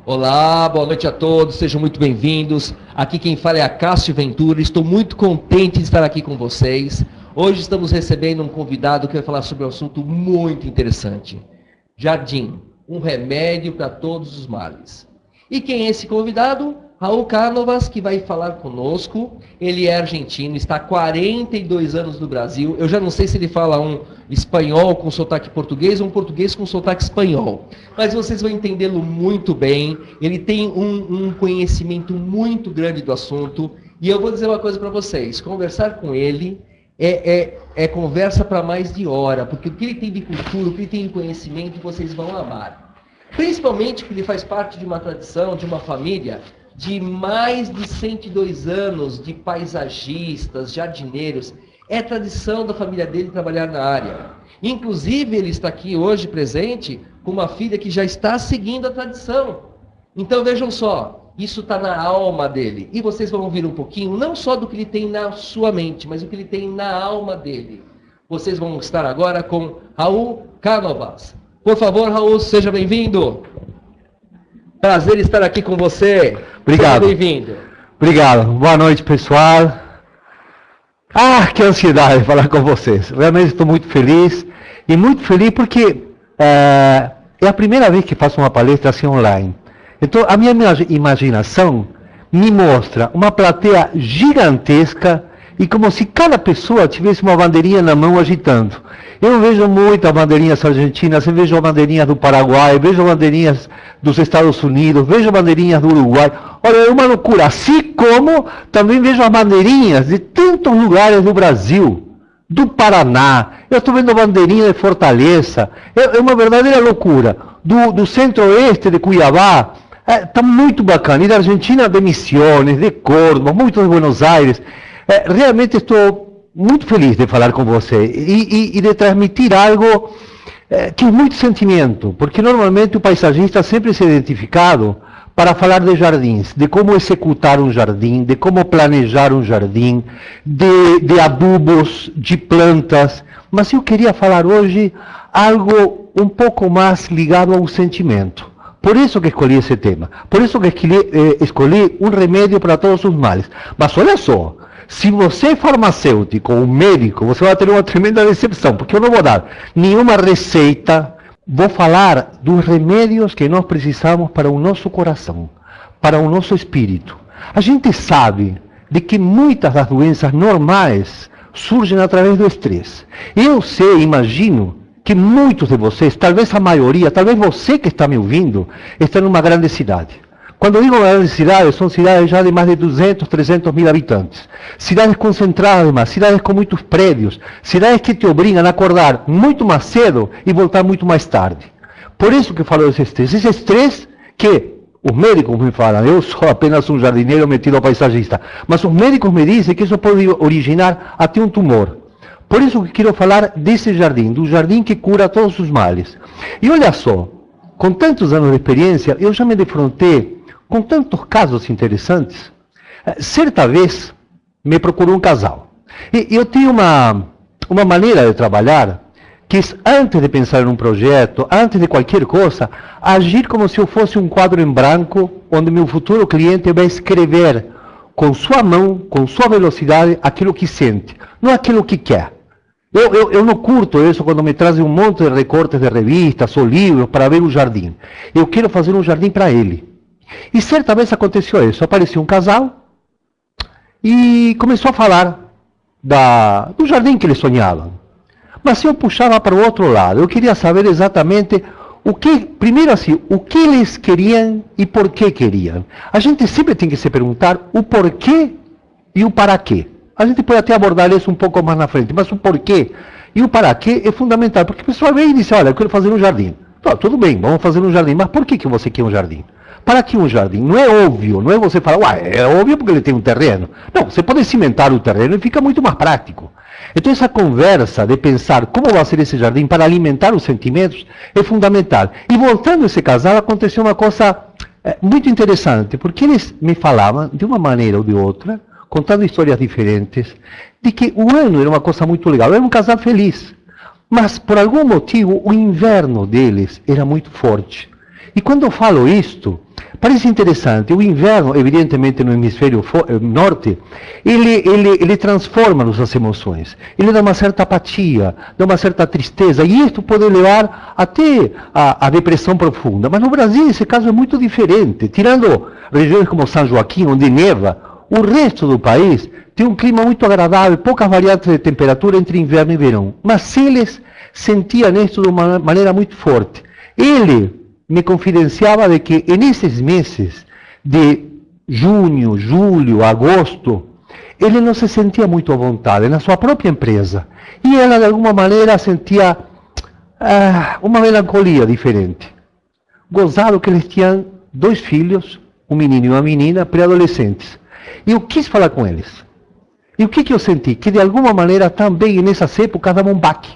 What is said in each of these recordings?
Olá, boa noite a todos, sejam muito bem-vindos. Aqui quem fala é a Cássio Ventura, estou muito contente de estar aqui com vocês. Hoje estamos recebendo um convidado que vai falar sobre um assunto muito interessante. Jardim, um remédio para todos os males. E quem é esse convidado? Raul Cánovas, que vai falar conosco. Ele é argentino, está há 42 anos no Brasil. Eu já não sei se ele fala um espanhol com sotaque português ou um português com sotaque espanhol. Mas vocês vão entendê-lo muito bem. Ele tem um conhecimento muito grande do assunto. E eu vou dizer uma coisa para vocês. Conversar com ele é conversa para mais de hora. Porque o que ele tem de cultura, o que ele tem de conhecimento, vocês vão amar. Principalmente porque ele faz parte de uma tradição, de uma família de mais de 102 anos de paisagistas, jardineiros. É tradição da família dele trabalhar na área. Inclusive, ele está aqui hoje presente com uma filha que já está seguindo a tradição. Então, vejam só, isso está na alma dele. E vocês vão ouvir um pouquinho, não só do que ele tem na sua mente, mas o que ele tem na alma dele. Vocês vão estar agora com Raul Cánovas. Por favor, Raul, seja bem-vindo. Prazer estar aqui com você. Obrigado. Seja bem-vindo. Obrigado. Boa noite, pessoal. Ah, que ansiedade de falar com vocês. Realmente estou muito feliz. E muito feliz porque é a primeira vez que faço uma palestra assim online. Então, a minha imaginação me mostra uma plateia gigantesca e como se cada pessoa tivesse uma bandeirinha na mão agitando. Eu vejo muitas bandeirinhas argentinas, eu vejo bandeirinhas do Paraguai, vejo bandeirinhas dos Estados Unidos, vejo bandeirinhas do Uruguai. Olha, é uma loucura. Assim como também vejo as bandeirinhas de tantos lugares do Brasil, do Paraná. Eu estou vendo bandeirinha de Fortaleza. É uma verdadeira loucura. Do centro-oeste de Cuiabá. Está muito bacana. E da Argentina, de Misiones, de Córdoba, muito de Buenos Aires. Realmente estou muito feliz de falar com você e de transmitir algo que é muito sentimento, porque normalmente o paisagista sempre se é identificado para falar de jardins, de como executar um jardim, de como planejar um jardim, de adubos, de plantas, mas eu queria falar hoje algo um pouco mais ligado ao sentimento. Por isso que escolhi esse tema, por isso que escolhi um remédio para todos os males. Mas olha só, se você é farmacêutico ou médico, você vai ter uma tremenda decepção, porque eu não vou dar nenhuma receita, vou falar dos remédios que nós precisamos para o nosso coração, para o nosso espírito. A gente sabe de que muitas das doenças normais surgem através do estresse. Eu sei, imagino, que muitos de vocês, talvez a maioria, talvez você que está me ouvindo, está numa grande cidade. Quando digo grandes cidades, são cidades já de mais de 200, 300 mil habitantes. Cidades concentradas, mas cidades com muitos prédios. Cidades que te obrigam a acordar muito mais cedo e voltar muito mais tarde. Por isso que eu falo desse estresse. Esse estresse que os médicos me falam, eu sou apenas um jardineiro metido ao paisagista, mas os médicos me dizem que isso pode originar até um tumor. Por isso que quero falar desse jardim, do jardim que cura todos os males. E olha só, com tantos anos de experiência, eu já me defrontei com tantos casos interessantes. Certa vez me procurou um casal. E eu tenho uma maneira de trabalhar que, antes de pensar em um projeto, antes de qualquer coisa, agir como se eu fosse um quadro em branco, onde meu futuro cliente vai escrever com sua mão, com sua velocidade, aquilo que sente, não aquilo que quer. Eu não curto isso quando me trazem um monte de recortes de revistas ou livros para ver o jardim. Eu quero fazer um jardim para ele. E certa vez aconteceu isso, apareceu um casal e começou a falar do jardim que eles sonhavam. Mas eu puxava para o outro lado, eu queria saber exatamente primeiro assim, o que eles queriam e por que queriam. A gente sempre tem que se perguntar o porquê e o para quê. A gente pode até abordar isso um pouco mais na frente, mas o porquê e o para quê é fundamental, porque a pessoa vem e diz, olha, eu quero fazer um jardim. Tudo bem, vamos fazer um jardim, mas por que você quer um jardim? Para que um jardim? Não é óbvio, não é você falar, é óbvio porque ele tem um terreno. Não, você pode cimentar o terreno e fica muito mais prático. Então essa conversa de pensar como vai ser esse jardim para alimentar os sentimentos é fundamental. E voltando a esse casal, aconteceu uma coisa muito interessante, porque eles me falavam de uma maneira ou de outra, contando histórias diferentes, de que o ano era uma coisa muito legal, era um casal feliz. Mas por algum motivo o inverno deles era muito forte. E quando eu falo isto, Parece interessante. O inverno, evidentemente, no hemisfério norte, ele transforma nossas emoções. Ele dá uma certa apatia, dá uma certa tristeza. E isso pode levar até a depressão profunda. Mas no Brasil, esse caso é muito diferente. Tirando regiões como São Joaquim, onde neva, o resto do país tem um clima muito agradável, poucas variantes de temperatura entre inverno e verão. Mas eles sentiam isso de uma maneira muito forte. Ele me confidenciava de que nesses meses de junho, julho, agosto, ele não se sentia muito à vontade na sua própria empresa. E ela, de alguma maneira, sentia uma melancolia diferente. Gozado que eles tinham 2 filhos, um menino e uma menina, pré-adolescentes. E eu quis falar com eles. E o que eu senti? Que, de alguma maneira, também nessas épocas, dava um baque.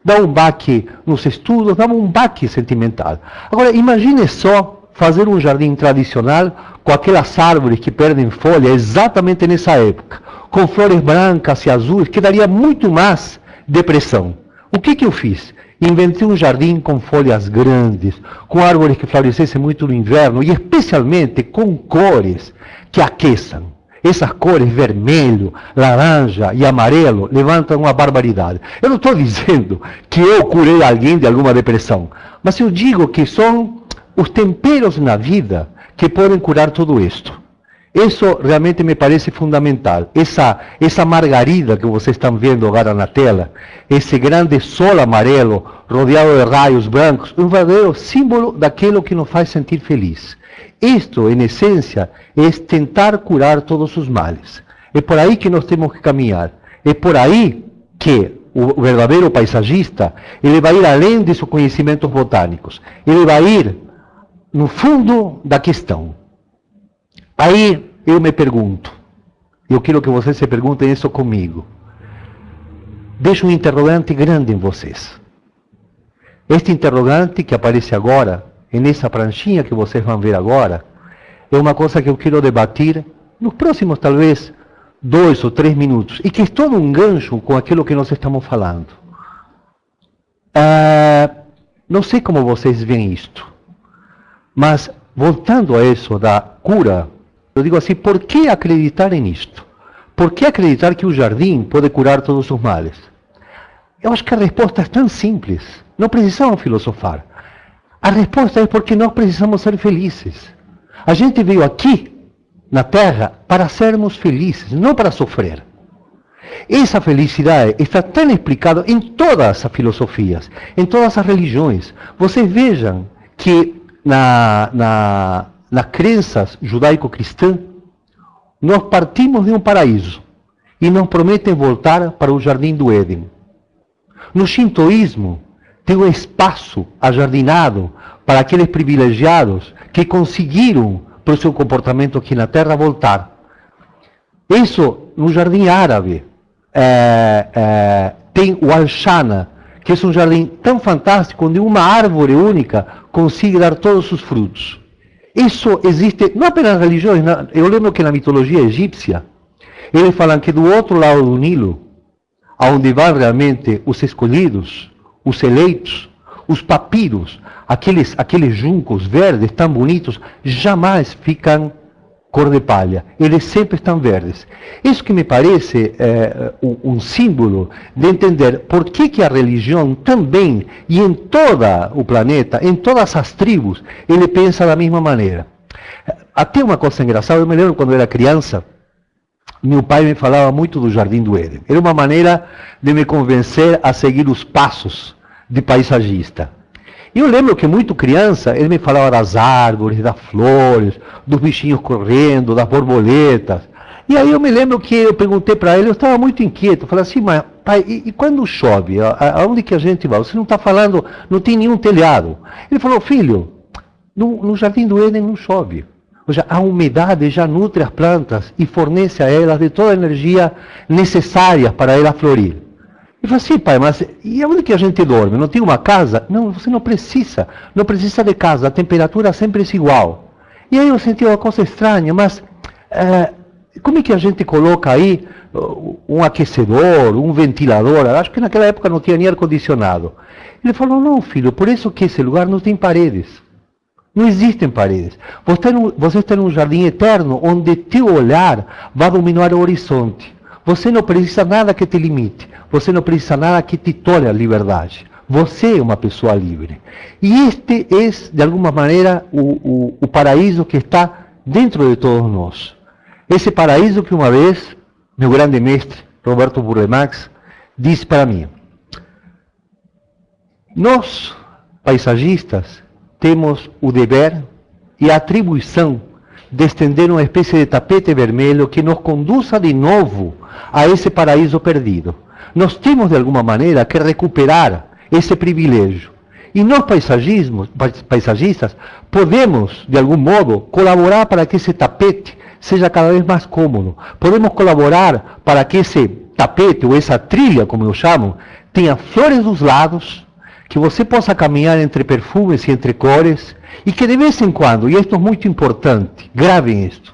Dá um baque nos estudos, dá um baque sentimental. Agora, imagine só fazer um jardim tradicional com aquelas árvores que perdem folha exatamente nessa época, com flores brancas e azuis, que daria muito mais depressão. O que eu fiz? Inventei um jardim com folhas grandes, com árvores que florescessem muito no inverno, e especialmente com cores que aqueçam. Essas cores vermelho, laranja e amarelo levantam uma barbaridade. Eu não estou dizendo que eu curei alguém de alguma depressão, mas eu digo que são os temperos na vida que podem curar tudo isto. Isso realmente me parece fundamental. Essa margarida que vocês estão vendo agora na tela, esse grande sol amarelo rodeado de raios brancos, é um verdadeiro símbolo daquilo que nos faz sentir feliz. Isto, em essência, é tentar curar todos os males. É por aí que nós temos que caminhar. É por aí que o verdadeiro paisagista, ele vai ir além de seus conhecimentos botânicos. Ele vai ir no fundo da questão. Aí eu me pergunto, eu quero que vocês se perguntem isso comigo. Deixo um interrogante grande em vocês. Este interrogante que aparece agora, nessa pranchinha que vocês vão ver agora, é uma coisa que eu quero debater nos próximos, talvez, 2 ou 3 minutos, e que é todo um gancho com aquilo que nós estamos falando. Não sei como vocês veem isto, mas voltando a isso da cura, eu digo assim, por que acreditar nisto? Por que acreditar que o jardim pode curar todos os males? Eu acho que a resposta é tão simples, não precisamos filosofar. A resposta é porque nós precisamos ser felizes. A gente veio aqui, na Terra, para sermos felizes, não para sofrer. Essa felicidade está tão explicada em todas as filosofias, em todas as religiões. Vocês vejam que nas crenças judaico-cristãs, nós partimos de um paraíso e nos prometem voltar para o jardim do Éden. No shintoísmo, tem um espaço ajardinado para aqueles privilegiados que conseguiram, por seu comportamento aqui na Terra, voltar. Isso, no jardim árabe, tem o Al-Shana, que é um jardim tão fantástico, onde uma árvore única consegue dar todos os frutos. Isso existe, não apenas nas religiões, eu lembro que na mitologia egípcia, eles falam que do outro lado do Nilo, onde vão realmente os escolhidos, os eleitos, os papiros, aqueles juncos verdes tão bonitos, jamais ficam cor de palha. Eles sempre estão verdes. Isso que me parece um símbolo de entender por que a religião também, e em todo o planeta, em todas as tribos, ele pensa da mesma maneira. Até uma coisa engraçada, eu me lembro quando eu era criança, meu pai me falava muito do Jardim do Éden. Era uma maneira de me convencer a seguir os passos de paisagista. E eu lembro que muito criança, ele me falava das árvores, das flores, dos bichinhos correndo, das borboletas. E aí eu me lembro que eu perguntei para ele, eu estava muito inquieto, eu falei assim, mas pai, e quando chove, aonde que a gente vai? Você não está falando, não tem nenhum telhado. Ele falou, filho, no Jardim do Éden não chove. Ou seja, a umidade já nutre as plantas e fornece a elas de toda a energia necessária para elas florir. Eu falei assim, pai, mas e onde que a gente dorme? Não tem uma casa? Não, você não precisa de casa, a temperatura sempre é igual. E aí eu senti uma coisa estranha, mas como é que a gente coloca aí um aquecedor, um ventilador? Acho que naquela época não tinha nem ar-condicionado. Ele falou, não filho, por isso que esse lugar não tem paredes. Não existem paredes. Você está num jardim eterno onde teu olhar vai dominar o horizonte. Você não precisa nada que te limite. Você não precisa nada que te tolhe a liberdade. Você é uma pessoa livre. E este é, de alguma maneira, o paraíso que está dentro de todos nós. Esse paraíso que uma vez, meu grande mestre, Roberto Burle Marx, disse para mim: nós, paisagistas, temos o dever e a atribuição de estender uma espécie de tapete vermelho que nos conduza de novo a esse paraíso perdido. Nós temos, de alguma maneira, que recuperar esse privilégio. E nós, paisagistas, podemos, de algum modo, colaborar para que esse tapete seja cada vez mais cômodo. Podemos colaborar para que esse tapete, ou essa trilha, como eu chamo, tenha flores dos lados, que você possa caminhar entre perfumes e entre cores, e que de vez em quando, e isto é muito importante, gravem isto,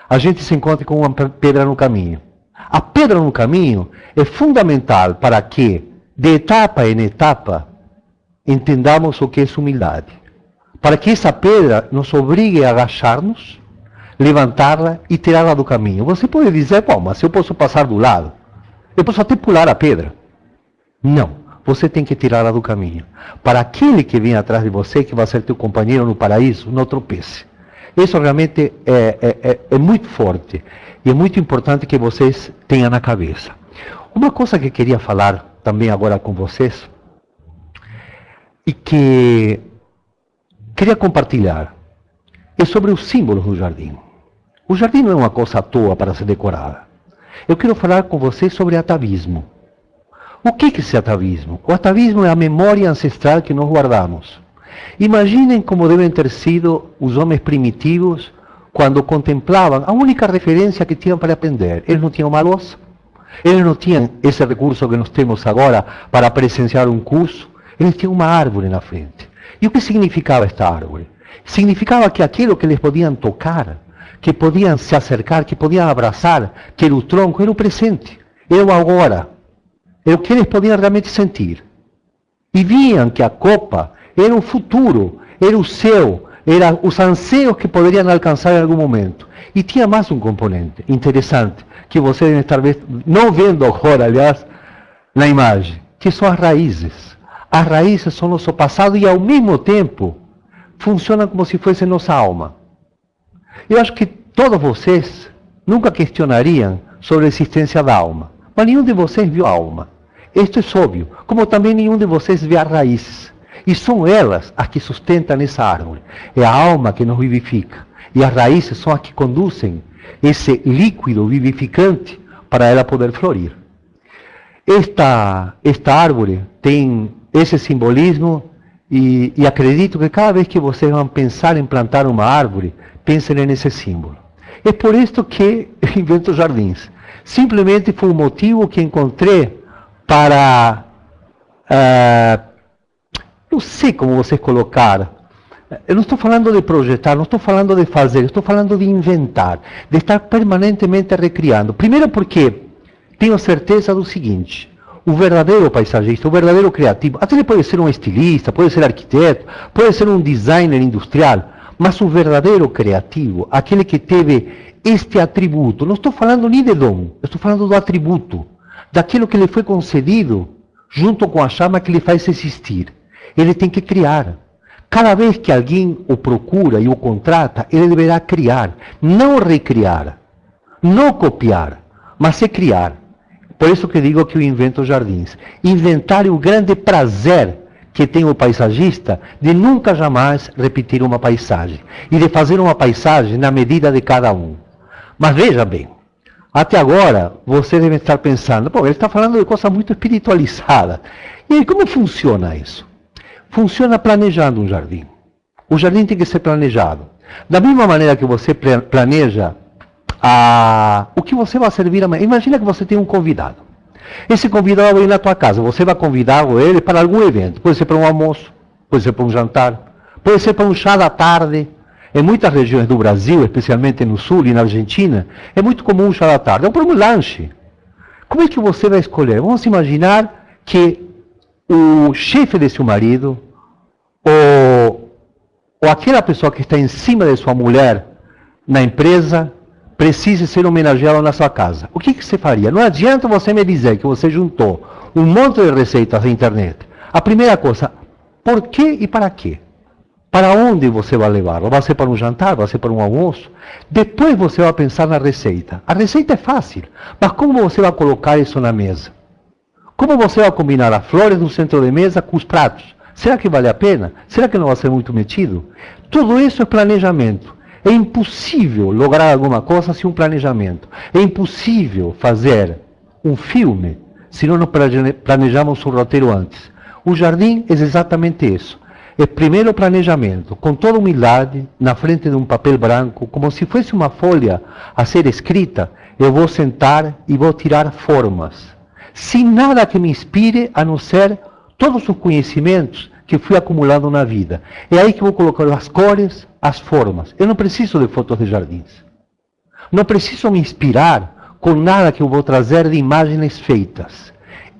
a gente se encontre com uma pedra no caminho. A pedra no caminho é fundamental para que, de etapa em etapa, entendamos o que é humildade. Para que essa pedra nos obrigue a agachar-nos, levantá-la e tirá-la do caminho. Você pode dizer, bom, mas eu posso passar do lado. Eu posso até pular a pedra. Não. Você tem que tirá-la do caminho. Para aquele que vem atrás de você, que vai ser teu companheiro no paraíso, não tropece. Isso realmente é muito forte. E é muito importante que vocês tenham na cabeça. Uma coisa que queria falar também agora com vocês, e que queria compartilhar, é sobre os símbolos do jardim. O jardim não é uma coisa à toa para ser decorada. Eu quero falar com vocês sobre atavismo. O que é esse atavismo? O atavismo é a memória ancestral que nós guardamos. Imaginem como devem ter sido os homens primitivos quando contemplavam a única referência que tinham para aprender. Eles não tinham uma louça, eles não tinham esse recurso que nós temos agora para presenciar um curso, eles tinham uma árvore na frente. E o que significava esta árvore? Significava que aquilo que eles podiam tocar, que podiam se acercar, que podiam abraçar, que era o tronco, era o presente, era o agora. Era o que eles podiam realmente sentir. E viam que a copa era o futuro, era o céu, eram os anseios que poderiam alcançar em algum momento. E tinha mais um componente interessante, que vocês devem estar não vendo agora, aliás, na imagem, que são as raízes. As raízes são nosso passado e, ao mesmo tempo, funcionam como se fosse nossa alma. Eu acho que todos vocês nunca questionariam sobre a existência da alma. Mas nenhum de vocês viu a alma. Isto é óbvio. Como também nenhum de vocês vê as raízes. E são elas as que sustentam essa árvore. É a alma que nos vivifica. E as raízes são as que conduzem esse líquido vivificante para ela poder florir. Esta árvore tem esse simbolismo e acredito que cada vez que vocês vão pensar em plantar uma árvore, pensem nesse símbolo. É por isso que invento jardins. Simplesmente foi um motivo que encontrei para, não sei como vocês colocaram. Eu não estou falando de projetar, não estou falando de fazer, estou falando de inventar, de estar permanentemente recriando. Primeiro porque tenho certeza do seguinte: o verdadeiro paisagista, o verdadeiro criativo, até ele pode ser um estilista, pode ser arquiteto, pode ser um designer industrial, mas o verdadeiro criativo, aquele que teve este atributo, não estou falando nem de dom, estou falando do atributo, daquilo que lhe foi concedido, junto com a chama que lhe faz existir. Ele tem que criar. Cada vez que alguém o procura e o contrata, ele deverá criar, não recriar, não copiar, mas é criar. Por isso que digo que eu invento jardins. Inventar é o grande prazer que tem o paisagista de nunca jamais repetir uma paisagem e de fazer uma paisagem na medida de cada um. Mas veja bem, até agora você deve estar pensando, pô, ele está falando de coisa muito espiritualizada. E aí, como funciona isso? Funciona planejando um jardim. O jardim tem que ser planejado. Da mesma maneira que você planeja o que você vai servir amanhã. Imagina que você tem um convidado. Esse convidado vai ir na tua casa. Você vai convidar ele para algum evento. Pode ser para um almoço, pode ser para um jantar, pode ser para um chá da tarde. Em muitas regiões do Brasil, especialmente no sul e na Argentina, é muito comum o chá da tarde. Ou para um lanche. Como é que você vai escolher? Vamos imaginar que o chefe de seu marido, ou aquela pessoa que está em cima de sua mulher na empresa precise ser homenageado na sua casa. O que você faria? Não adianta você me dizer que você juntou um monte de receitas da internet. A primeira coisa, por que e para quê? Para onde você vai levar? Vai ser para um jantar? Vai ser para um almoço? Depois você vai pensar na receita. A receita é fácil, mas como você vai colocar isso na mesa? Como você vai combinar as flores no centro de mesa com os pratos? Será que vale a pena? Será que não vai ser muito metido? Tudo isso é planejamento. É impossível lograr alguma coisa sem um planejamento. É impossível fazer um filme se não planejamos o roteiro antes. O jardim é exatamente isso. É primeiro o planejamento, com toda humildade, na frente de um papel branco, como se fosse uma folha a ser escrita, eu vou sentar e vou tirar formas, sem nada que me inspire, a não ser todos os conhecimentos que fui acumulando na vida. É aí que vou colocar as cores, as formas. Eu não preciso de fotos de jardins. Não preciso me inspirar com nada que eu vou trazer de imagens feitas.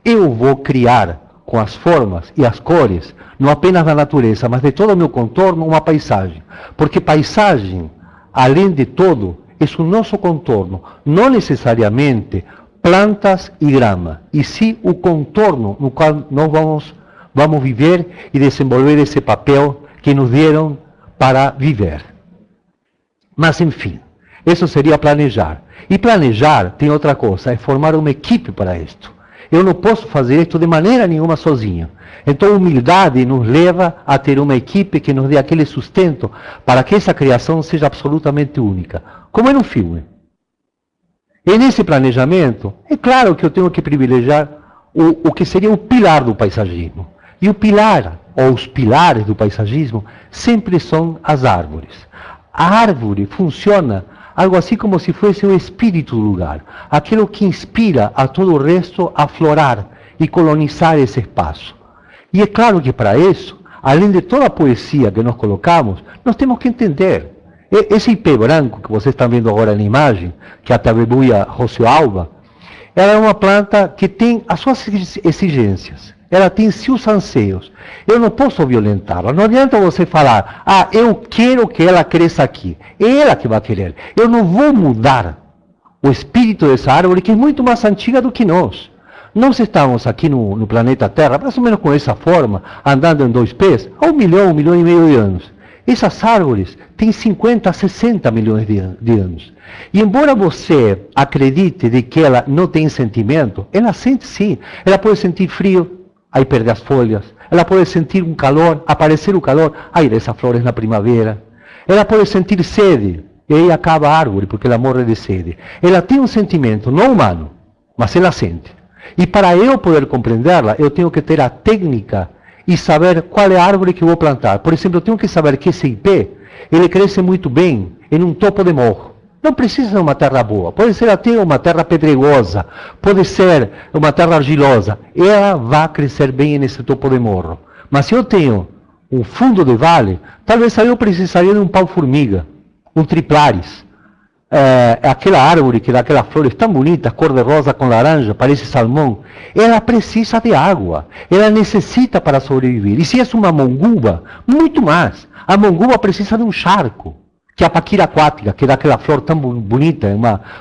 Eu vou criar com as formas e as cores, não apenas da natureza, mas de todo o meu contorno, uma paisagem. Porque paisagem, além de todo, é o nosso contorno, não necessariamente plantas e grama, e sim o contorno no qual nós vamos viver e desenvolver esse papel que nos deram para viver. Mas, enfim, isso seria planejar. E planejar tem outra coisa, é formar uma equipe para isto. Eu não posso fazer isto de maneira nenhuma sozinho. Então, humildade nos leva a ter uma equipe que nos dê aquele sustento para que essa criação seja absolutamente única. Como é no filme. E nesse planejamento, é claro que eu tenho que privilegiar o que seria o pilar do paisagismo. E o pilar, ou os pilares do paisagismo, sempre são as árvores. A árvore funciona algo assim como se fosse o espírito do lugar, aquilo que inspira a todo o resto a florar e colonizar esse espaço. E é claro que para isso, além de toda a poesia que nós colocamos, nós temos que entender. Esse ipê branco que vocês estão vendo agora na imagem, que é a Tabebuia roseoalba, ela é uma planta que tem as suas exigências. Ela tem seus anseios. Eu não posso violentá-la. Não adianta você falar, eu quero que ela cresça aqui. É ela que vai querer. Eu não vou mudar o espírito dessa árvore, que é muito mais antiga do que nós. Nós estamos aqui no planeta Terra, mais ou menos com essa forma, andando em 2 pés, há 1 milhão e meio de anos. Essas árvores têm 50, 60 milhões de anos. E embora você acredite de que ela não tem sentimento, ela sente sim. Ela pode sentir frio, aí perde as folhas. Ela pode sentir um calor, aparecer o calor, aí desce flores na primavera. Ela pode sentir sede, e aí acaba a árvore, porque ela morre de sede. Ela tem um sentimento, não humano, mas ela sente. E para eu poder compreendê-la, eu tenho que ter a técnica e saber qual é a árvore que eu vou plantar. Por exemplo, eu tenho que saber que esse ipê, ele cresce muito bem em um topo de morro. Não precisa ser uma terra boa, pode ser até uma terra pedregosa, pode ser uma terra argilosa. Ela vai crescer bem nesse topo de morro. Mas se eu tenho um fundo de vale, talvez aí eu precisaria de um pau-formiga, um triplares. Aquela árvore que dá aquelas flores tão bonitas, cor de rosa com laranja, parece salmão, ela precisa de água, ela necessita para sobreviver. E se é uma monguba, muito mais. A monguba precisa de um charco, que é a paquira aquática, que dá aquela flor tão bonita,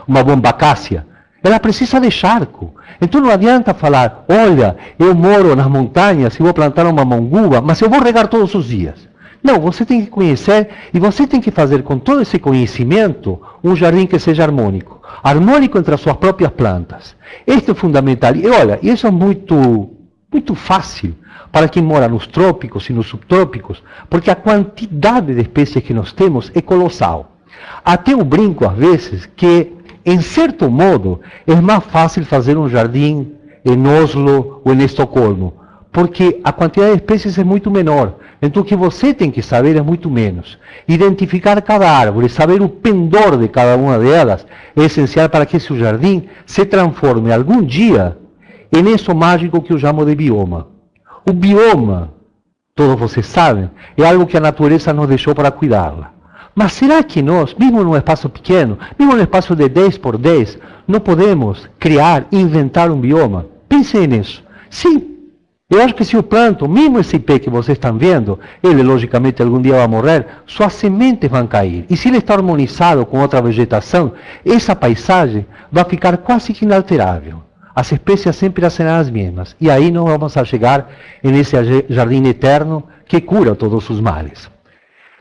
uma bombacácea. Ela precisa de charco. Então não adianta falar, olha, eu moro nas montanhas e vou plantar uma monguba, mas eu vou regar todos os dias. Não, você tem que conhecer e você tem que fazer com todo esse conhecimento um jardim que seja harmônico. Harmônico entre as suas próprias plantas. Este é fundamental. E olha, isso é muito fácil para quem mora nos trópicos e nos subtrópicos, porque a quantidade de espécies que nós temos é colossal. Até eu brinco às vezes que, em certo modo, é mais fácil fazer um jardim em Oslo ou em Estocolmo, porque a quantidade de espécies é muito menor. Então o que você tem que saber é muito menos. Identificar cada árvore, saber o pendor de cada uma delas, é essencial para que esse jardim se transforme algum dia em isso mágico que eu chamo de bioma. O bioma, todos vocês sabem, é algo que a natureza nos deixou para cuidá-la. Mas será que nós, mesmo num espaço pequeno, mesmo num espaço de 10 por 10, não podemos criar, inventar um bioma? Pensem nisso. Sim, Eu acho que se eu planto, mesmo esse pé que vocês estão vendo, ele logicamente algum dia vai morrer, suas sementes vão cair. E se ele está harmonizado com outra vegetação, essa paisagem vai ficar quase que inalterável. As espécies sempre serão as mesmas. E aí nós vamos a chegar nesse jardim eterno que cura todos os males.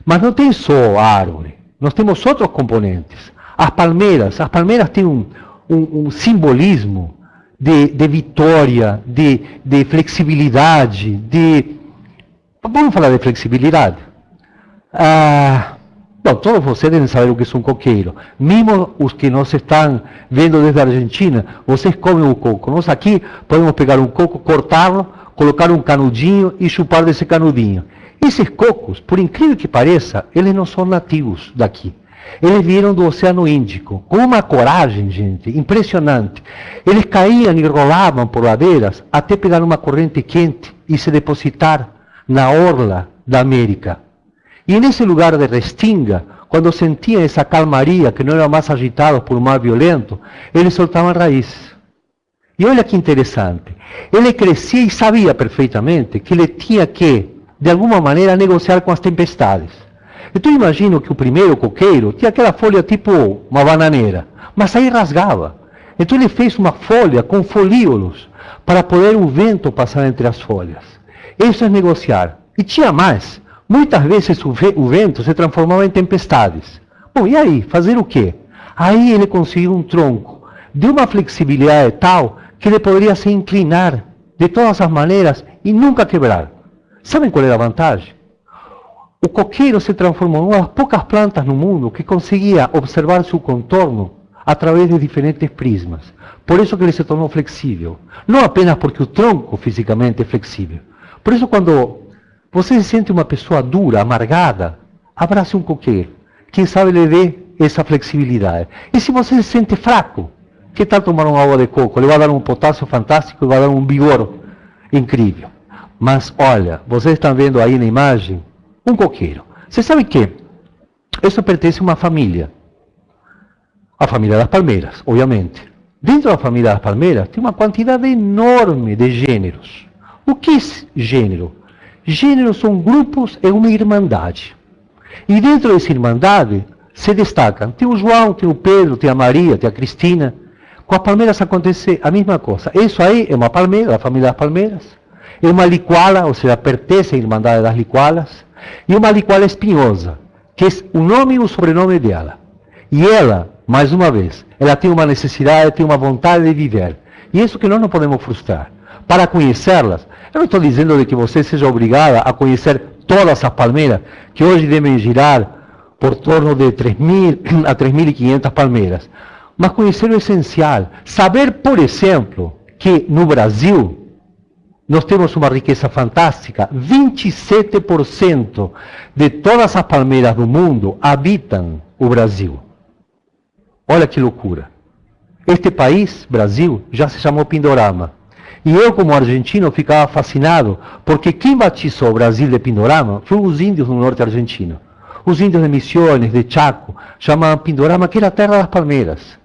Mas não tem só a árvore, nós temos outros componentes. As palmeiras têm um simbolismo de vitória, de flexibilidade, Vamos falar de flexibilidade? Bom, todos vocês devem saber o que é um coqueiro. Mesmo os que nos estão vendo desde a Argentina, vocês comem o coco. Nós aqui podemos pegar um coco, cortá-lo, colocar um canudinho e chupar desse canudinho. Esses cocos, por incrível que pareça, eles não são nativos daqui. Eles vieram do Oceano Índico, com uma coragem, gente, impressionante. Eles caíam e rolavam por ladeiras até pegar uma corrente quente e se depositar na orla da América. E nesse lugar de restinga, quando sentiam essa calmaria, que não eram mais agitados por um mar violento, eles soltavam raízes. E olha que interessante, ele crescia e sabia perfeitamente que ele tinha que, de alguma maneira, negociar com as tempestades. Então imagino que o primeiro coqueiro tinha aquela folha tipo uma bananeira, mas aí rasgava. Então ele fez uma folha com folíolos para poder o vento passar entre as folhas. Isso é negociar. E tinha mais. Muitas vezes o vento se transformava em tempestades. Bom, e aí? Fazer o quê? Aí ele conseguiu um tronco de uma flexibilidade tal que ele poderia se inclinar de todas as maneiras e nunca quebrar. Sabem qual era a vantagem? O coqueiro se transformou em uma das poucas plantas no mundo que conseguia observar seu contorno através de diferentes prismas. Por isso que ele se tornou flexível. Não apenas porque o tronco fisicamente é flexível. Por isso, quando você se sente uma pessoa dura, amargada, abrace um coqueiro. Quem sabe ele dê essa flexibilidade. E se você se sente fraco, que tal tomar uma água de coco? Ele vai dar um potássio fantástico e vai dar um vigor incrível. Mas olha, vocês estão vendo aí na imagem um coqueiro. Você sabe que isso pertence a uma família. A família das palmeiras, obviamente. Dentro da família das palmeiras tem uma quantidade enorme de gêneros. O que é gênero? Gêneros são grupos, é uma irmandade. E dentro dessa irmandade se destacam. Tem o João, tem o Pedro, tem a Maria, tem a Cristina. Com as palmeiras acontece a mesma coisa. Isso aí é uma palmeira, da família das palmeiras. É uma liquala, ou seja, pertence à irmandade das liqualas. E uma liquala espinhosa, que é o nome e o sobrenome dela. E ela, mais uma vez, ela tem uma necessidade, tem uma vontade de viver. E isso que nós não podemos frustrar. Para conhecê-las, eu não estou dizendo de que você seja obrigada a conhecer todas as palmeiras, que hoje devem girar por torno de 3.000 a 3.500 palmeiras. Mas conhecer o essencial. Saber, por exemplo, que no Brasil nós temos uma riqueza fantástica. 27% de todas as palmeiras do mundo habitam o Brasil. Olha que loucura. Este país, Brasil, já se chamou Pindorama. E eu, como argentino, ficava fascinado, porque quem batizou o Brasil de Pindorama foram os índios do norte argentino. Os índios de Misiones, de Chaco, chamavam Pindorama, que era a terra das palmeiras.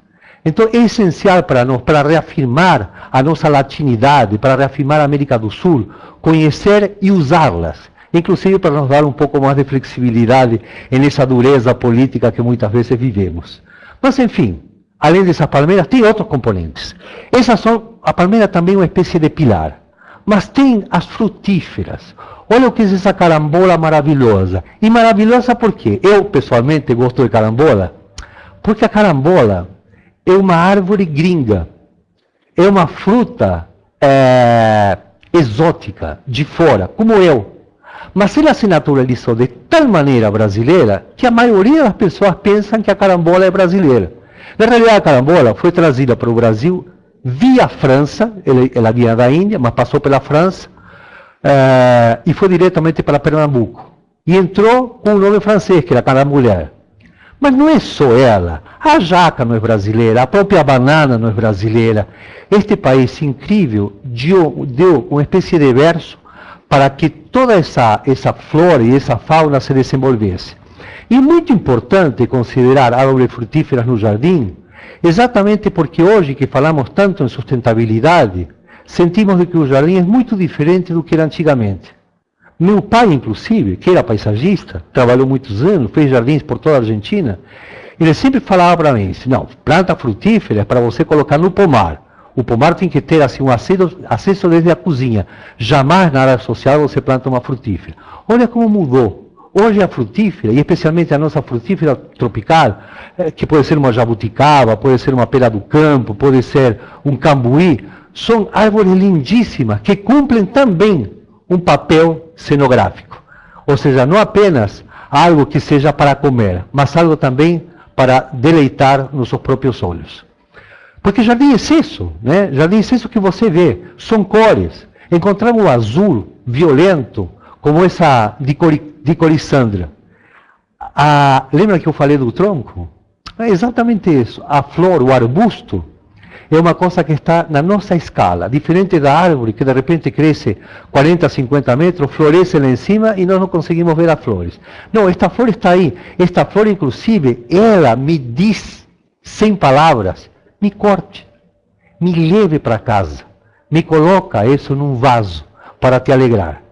Então é essencial para nós, para reafirmar a nossa latinidade, para reafirmar a América do Sul, conhecer e usá-las, inclusive para nos dar um pouco mais de flexibilidade nessa dureza política que muitas vezes vivemos. Mas enfim, além dessas palmeiras, tem outros componentes. A palmeira também é uma espécie de pilar, mas tem as frutíferas. Olha o que é essa carambola maravilhosa. E maravilhosa por quê? Eu, pessoalmente, gosto de carambola, porque a carambola é uma árvore gringa, é uma fruta exótica, de fora, como eu. Mas ela se naturalizou de tal maneira brasileira que a maioria das pessoas pensam que a carambola é brasileira. Na realidade, a carambola foi trazida para o Brasil via França, ela vinha da Índia, mas passou pela França, e foi diretamente para Pernambuco. E entrou com o nome francês, que era carambolha. Mas não é só ela. A jaca não é brasileira, a própria banana não é brasileira. Este país incrível deu uma espécie de berço para que toda essa flora e essa fauna se desenvolvesse. E é muito importante considerar árvores frutíferas no jardim, exatamente porque hoje que falamos tanto em sustentabilidade, sentimos de que o jardim é muito diferente do que era antigamente. Meu pai, inclusive, que era paisagista, trabalhou muitos anos, fez jardins por toda a Argentina, ele sempre falava para mim, não, planta frutífera é para você colocar no pomar. O pomar tem que ter assim, um acesso desde a cozinha. Jamais na área social você planta uma frutífera. Olha como mudou. Hoje a frutífera, e especialmente a nossa frutífera tropical, que pode ser uma jabuticaba, pode ser uma pera do campo, pode ser um cambuí, são árvores lindíssimas que cumprem também um papel cenográfico. Ou seja, não apenas algo que seja para comer, mas algo também para deleitar nos seus próprios olhos. Porque jardim é isso, né? Jardim é isso que você vê, são cores. Encontramos o azul violento, como essa dicorissandra. Lembra que eu falei do tronco? É exatamente isso. A flor, o arbusto, é uma coisa que está na nossa escala, diferente da árvore que de repente cresce 40, 50 metros, floresce lá em cima e nós não conseguimos ver as flores. Não, esta flor está aí. Esta flor, inclusive, ela me diz, sem palavras, me corte, me leve para casa, me coloca isso num vaso para te alegrar.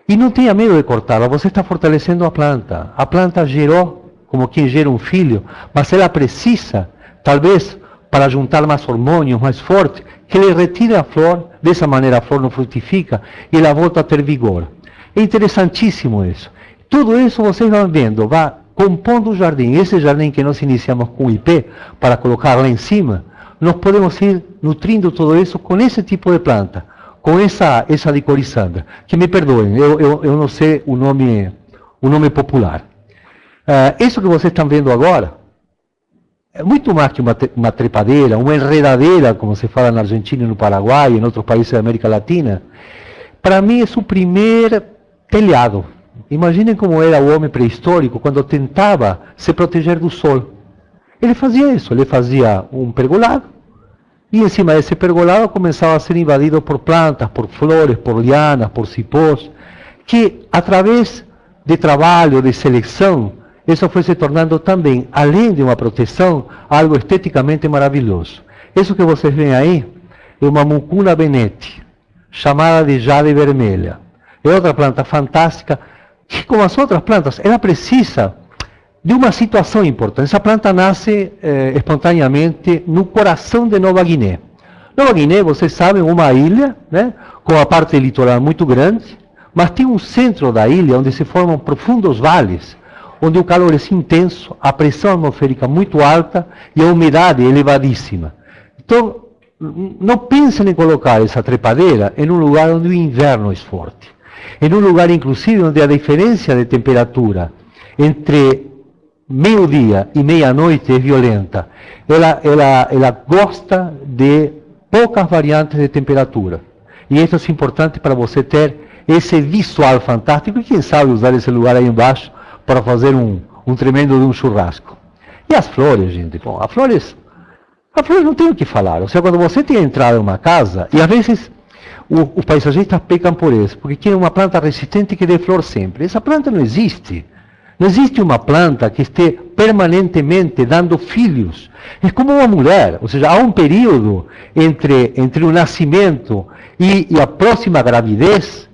E não tenha medo de cortá-la, você está fortalecendo a planta. A planta gerou, como quem gera um filho, mas ela precisa, talvez, para juntar mais hormônios, mais forte, que lhe retire a flor, dessa maneira a flor não frutifica e ela volta a ter vigor. É interessantíssimo isso. Tudo isso vocês vão vendo, vai compondo o jardim. Esse jardim que nós iniciamos com IP, para colocar lá em cima, nós podemos ir nutrindo tudo isso com esse tipo de planta, com essa dicorissandra. Que me perdoem, eu não sei o nome popular. Isso que vocês estão vendo agora, é muito mais que uma trepadeira, uma enredadeira, como se fala na Argentina e no Paraguai e em outros países da América Latina. Para mim é o primeiro telhado. Imaginem como era o homem pré-histórico quando tentava se proteger do sol. Ele fazia isso, ele fazia um pergolado, e em cima desse pergolado começava a ser invadido por plantas, por flores, por lianas, por cipós, que através de trabalho, de seleção, isso foi se tornando também, além de uma proteção, algo esteticamente maravilhoso. Isso que vocês veem aí é uma mucuna venete, chamada de jade vermelha. É outra planta fantástica, que como as outras plantas, ela precisa de uma situação importante. Essa planta nasce espontaneamente no coração de Nova Guiné. Nova Guiné, vocês sabem, é uma ilha, né, com a parte litoral muito grande, mas tem um centro da ilha onde se formam profundos vales, onde o calor é intenso, a pressão atmosférica muito alta e a umidade elevadíssima. Então, não pensem em colocar essa trepadeira em um lugar onde o inverno é forte. Em um lugar, inclusive, onde a diferença de temperatura entre meio-dia e meia-noite é violenta. Ela gosta de poucas variantes de temperatura. E isso é importante para você ter esse visual fantástico e, quem sabe, usar esse lugar aí embaixo para fazer um tremendo de um churrasco. E as flores, gente? Bom, as flores não tem o que falar. Ou seja, quando você tem entrado em uma casa, e às vezes os paisagistas pecam por isso, porque querem uma planta resistente que dê flor sempre. Essa planta não existe. Não existe uma planta que esteja permanentemente dando filhos. É como uma mulher, ou seja, há um período entre o nascimento e a próxima gravidez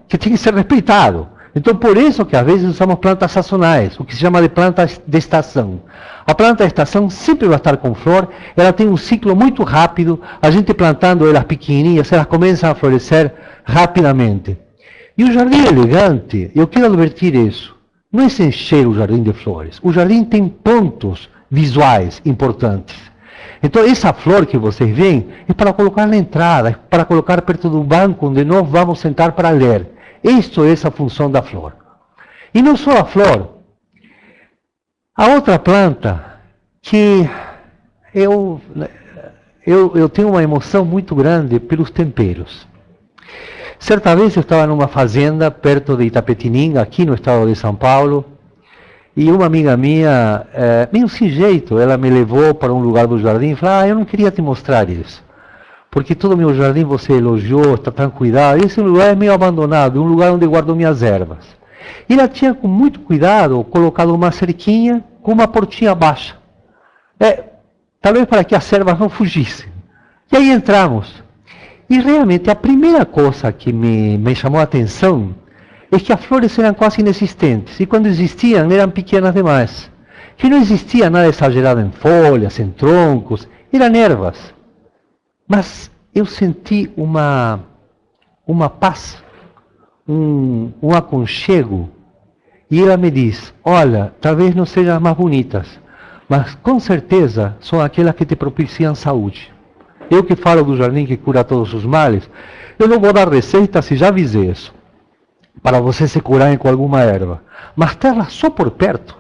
que tem que ser respeitado. Então, por isso que às vezes usamos plantas sazonais, o que se chama de plantas de estação. A planta de estação sempre vai estar com flor, ela tem um ciclo muito rápido, a gente plantando elas pequenininhas, elas começam a florescer rapidamente. E o jardim elegante, eu quero advertir isso, não é encher o jardim de flores. O jardim tem pontos visuais importantes. Então, essa flor que vocês veem é para colocar na entrada, é para colocar perto do banco onde nós vamos sentar para ler. Isto é essa função da flor. E não só a flor. A outra planta que eu tenho uma emoção muito grande pelos temperos. Certa vez eu estava numa fazenda perto de Itapetininga, aqui no estado de São Paulo, e uma amiga minha, meio sem jeito, ela me levou para um lugar do jardim e falou, eu não queria te mostrar isso, porque todo o meu jardim você elogiou, está tão cuidado, esse lugar é meio abandonado, é um lugar onde guardo minhas ervas. E ela tinha com muito cuidado colocado uma cerquinha com uma portinha baixa, talvez para que as ervas não fugissem. E aí entramos. E realmente a primeira coisa que me chamou a atenção é que as flores eram quase inexistentes, e quando existiam eram pequenas demais. Que não existia nada exagerado em folhas, em troncos, eram ervas. Mas eu senti uma paz, um aconchego. E ela me diz, olha, talvez não sejam as mais bonitas, mas com certeza são aquelas que te propiciam saúde. Eu que falo do jardim que cura todos os males, eu não vou dar receita se já avisei isso, para você se curarem com alguma erva. Mas tê-la só por perto,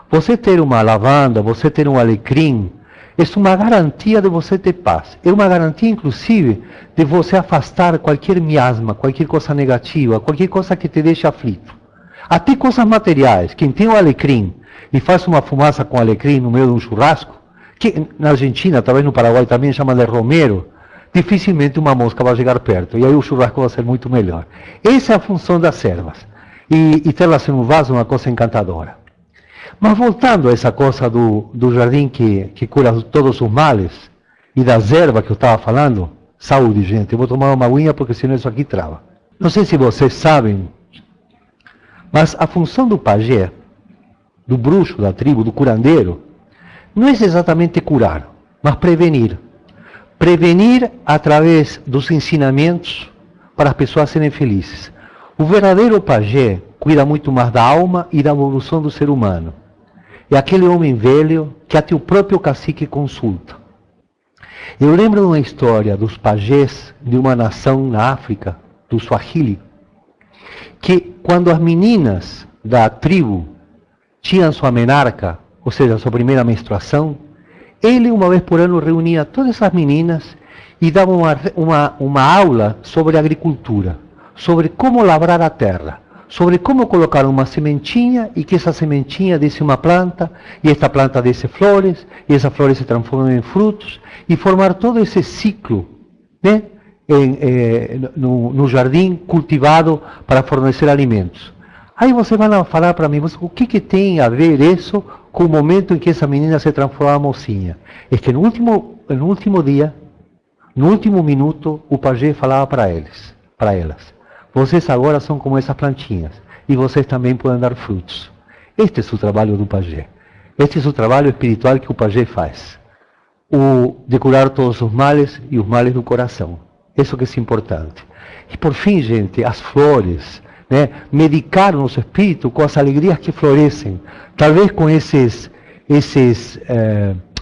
você ter uma lavanda, você ter um alecrim, é uma garantia de você ter paz. É uma garantia, inclusive, de você afastar qualquer miasma, qualquer coisa negativa, qualquer coisa que te deixe aflito. Até coisas materiais. Quem tem o alecrim e faz uma fumaça com alecrim no meio de um churrasco, que na Argentina, talvez no Paraguai também chama de romero, dificilmente uma mosca vai chegar perto. E aí o churrasco vai ser muito melhor. Essa é a função das ervas. E tê-las em um vaso é uma coisa encantadora. Mas voltando a essa coisa do jardim que cura todos os males, e das ervas que eu estava falando, saúde, gente. Eu vou tomar uma aguinha porque senão isso aqui trava. Não sei se vocês sabem, mas a função do pajé, do bruxo da tribo, do curandeiro, não é exatamente curar, mas prevenir. Prevenir através dos ensinamentos para as pessoas serem felizes. O verdadeiro pajé cuida muito mais da alma e da evolução do ser humano. É aquele homem velho que até o próprio cacique consulta. Eu lembro de uma história dos pajés de uma nação na África, do Swahili, que quando as meninas da tribo tinham sua menarca, ou seja, sua primeira menstruação, ele uma vez por ano reunia todas as meninas e dava uma aula sobre agricultura, sobre como labrar a terra, sobre como colocar uma sementinha e que essa sementinha desse uma planta, e esta planta desse flores, e essas flores se transformam em frutos, e formar todo esse ciclo, né? No jardim cultivado para fornecer alimentos. Aí você vai falar para mim, o que tem a ver isso com o momento em que essa menina se transforma em mocinha? É que no último dia, no último minuto, o pajé falava para elas, vocês agora são como essas plantinhas, e vocês também podem dar frutos. Este é o trabalho do pajé. Este é o trabalho espiritual que o pajé faz. O de curar todos os males e os males do coração. Isso que é importante. E por fim, gente, as flores, né? Medicar o nosso espírito com as alegrias que florescem. Talvez com esses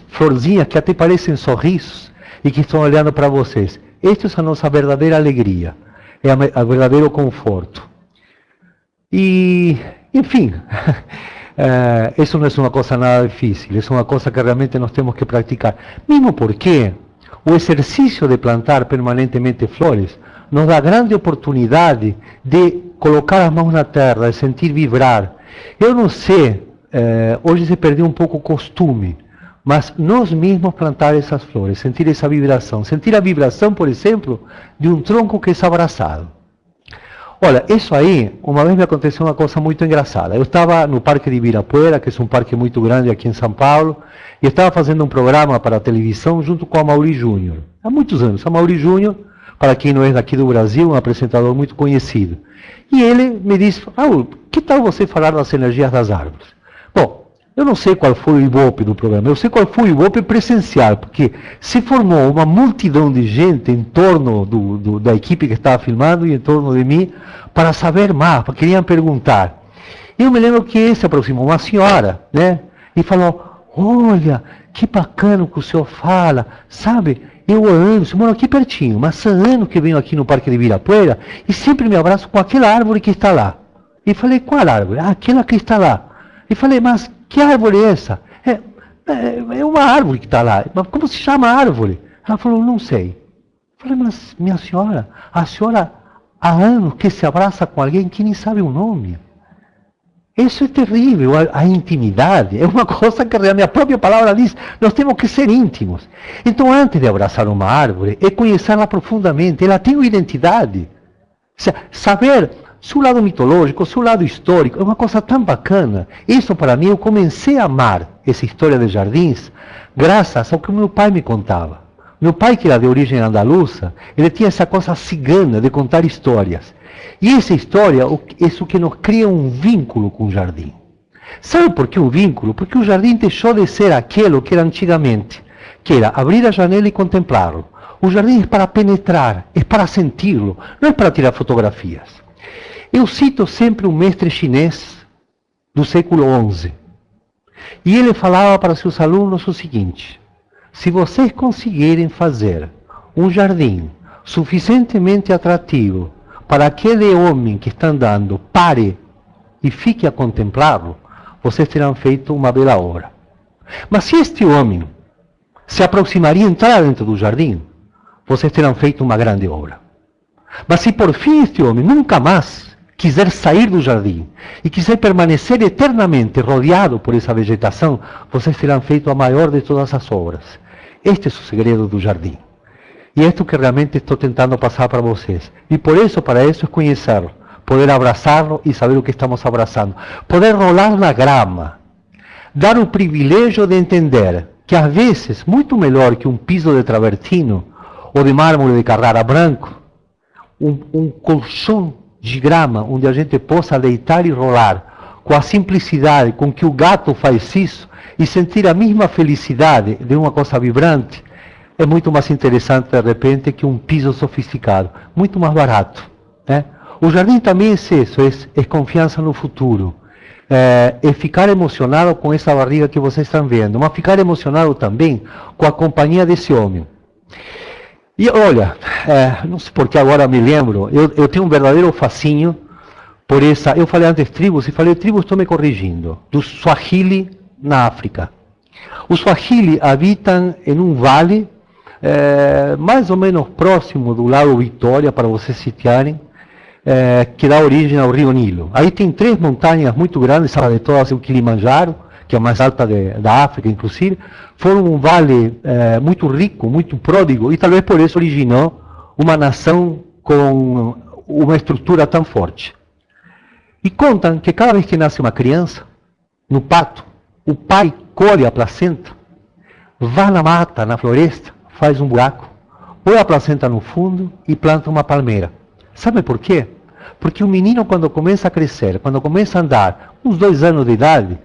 florzinhas que até parecem sorrisos e que estão olhando para vocês. Esta é a nossa verdadeira alegria. É o verdadeiro conforto. E, enfim, isso não é uma coisa nada difícil. É uma coisa que realmente nós temos que praticar. Mesmo porque o exercício de plantar permanentemente flores nos dá grande oportunidade de colocar as mãos na terra, de sentir vibrar. Eu não sei, hoje se perdeu um pouco o costume, mas nós mesmos plantar essas flores, sentir essa vibração. Sentir a vibração, por exemplo, de um tronco que é abraçado. Olha, isso aí, uma vez me aconteceu uma coisa muito engraçada. Eu estava no Parque de Ibirapuera, que é um parque muito grande aqui em São Paulo, e estava fazendo um programa para a televisão junto com a Mauri Júnior. Há muitos anos. A Mauri Júnior, para quem não é daqui do Brasil, é um apresentador muito conhecido. E ele me disse, Raul, que tal você falar das energias das árvores? Bom, eu não sei qual foi o ibope do programa, eu sei qual foi o ibope presencial, porque se formou uma multidão de gente em torno da equipe que estava filmando e em torno de mim, para saber mais, para queriam perguntar. Eu me lembro que se aproximou uma senhora, né, e falou, olha, que bacana o que o senhor fala, sabe, eu há anos, eu moro aqui pertinho, mas há anos que venho aqui no Parque de Ibirapuera e sempre me abraço com aquela árvore que está lá. E falei, qual árvore? Ah, aquela que está lá. E falei, mas que árvore é essa? É uma árvore que está lá. Mas como se chama a árvore? Ela falou, não sei. Falei, mas minha senhora, a senhora há anos que se abraça com alguém que nem sabe o nome. Isso é terrível, a intimidade é uma coisa que a minha própria palavra diz, nós temos que ser íntimos. Então, antes de abraçar uma árvore, é conhecê-la profundamente, ela tem uma identidade. Saber seu lado mitológico, seu lado histórico, é uma coisa tão bacana. Isso, para mim, eu comecei a amar essa história de jardins, graças ao que meu pai me contava. Meu pai, que era de origem andaluza, ele tinha essa coisa cigana de contar histórias. E essa história é isso que nos cria um vínculo com o jardim. Sabe por que um vínculo? Porque o jardim deixou de ser aquilo que era antigamente, que era abrir a janela e contemplá-lo. O jardim é para penetrar, é para senti-lo, não é para tirar fotografias. Eu cito sempre um mestre chinês do século XI. E ele falava para seus alunos o seguinte: se vocês conseguirem fazer um jardim suficientemente atrativo para aquele homem que está andando pare e fique a contemplá-lo, vocês terão feito uma bela obra. Mas se este homem se aproximaria e entrar dentro do jardim, vocês terão feito uma grande obra. Mas se por fim este homem nunca mais quiser sair do jardim e quiser permanecer eternamente rodeado por essa vegetação, vocês terão feito a maior de todas as obras. Este é o segredo do jardim. E é isto que realmente estou tentando passar para vocês. E por isso, para isso, é conhecê-lo, poder abraçá-lo e saber o que estamos abraçando. Poder rolar na grama. Dar o privilégio de entender que, às vezes, muito melhor que um piso de travertino ou de mármore de Carrara branco, um colchão de grama onde a gente possa deitar e rolar, com a simplicidade com que o gato faz isso, e sentir a mesma felicidade de uma coisa vibrante, é muito mais interessante, de repente, que um piso sofisticado, muito mais barato. Né? O jardim também é isso, é confiança no futuro, é ficar emocionado com essa barriga que vocês estão vendo, mas ficar emocionado também com a companhia desse homem. E olha, não sei porque agora me lembro, eu tenho um verdadeiro fascínio por essa, eu falei antes tribos, e falei tribos, estou me corrigindo, do Swahili na África. Os Swahili habitam em um vale, mais ou menos próximo do lago Vitória, para vocês sitiarem, que dá origem ao rio Nilo. Aí tem 3 montanhas muito grandes, a de todas o Kilimanjaro, que é a mais alta da África, inclusive, foram um vale muito rico, muito pródigo, e talvez por isso originou uma nação com uma estrutura tão forte. E contam que cada vez que nasce uma criança, no parto, o pai colhe a placenta, vai na mata, na floresta, faz um buraco, põe a placenta no fundo e planta uma palmeira. Sabe por quê? Porque o menino, quando começa a crescer, quando começa a andar, uns 2 anos de idade,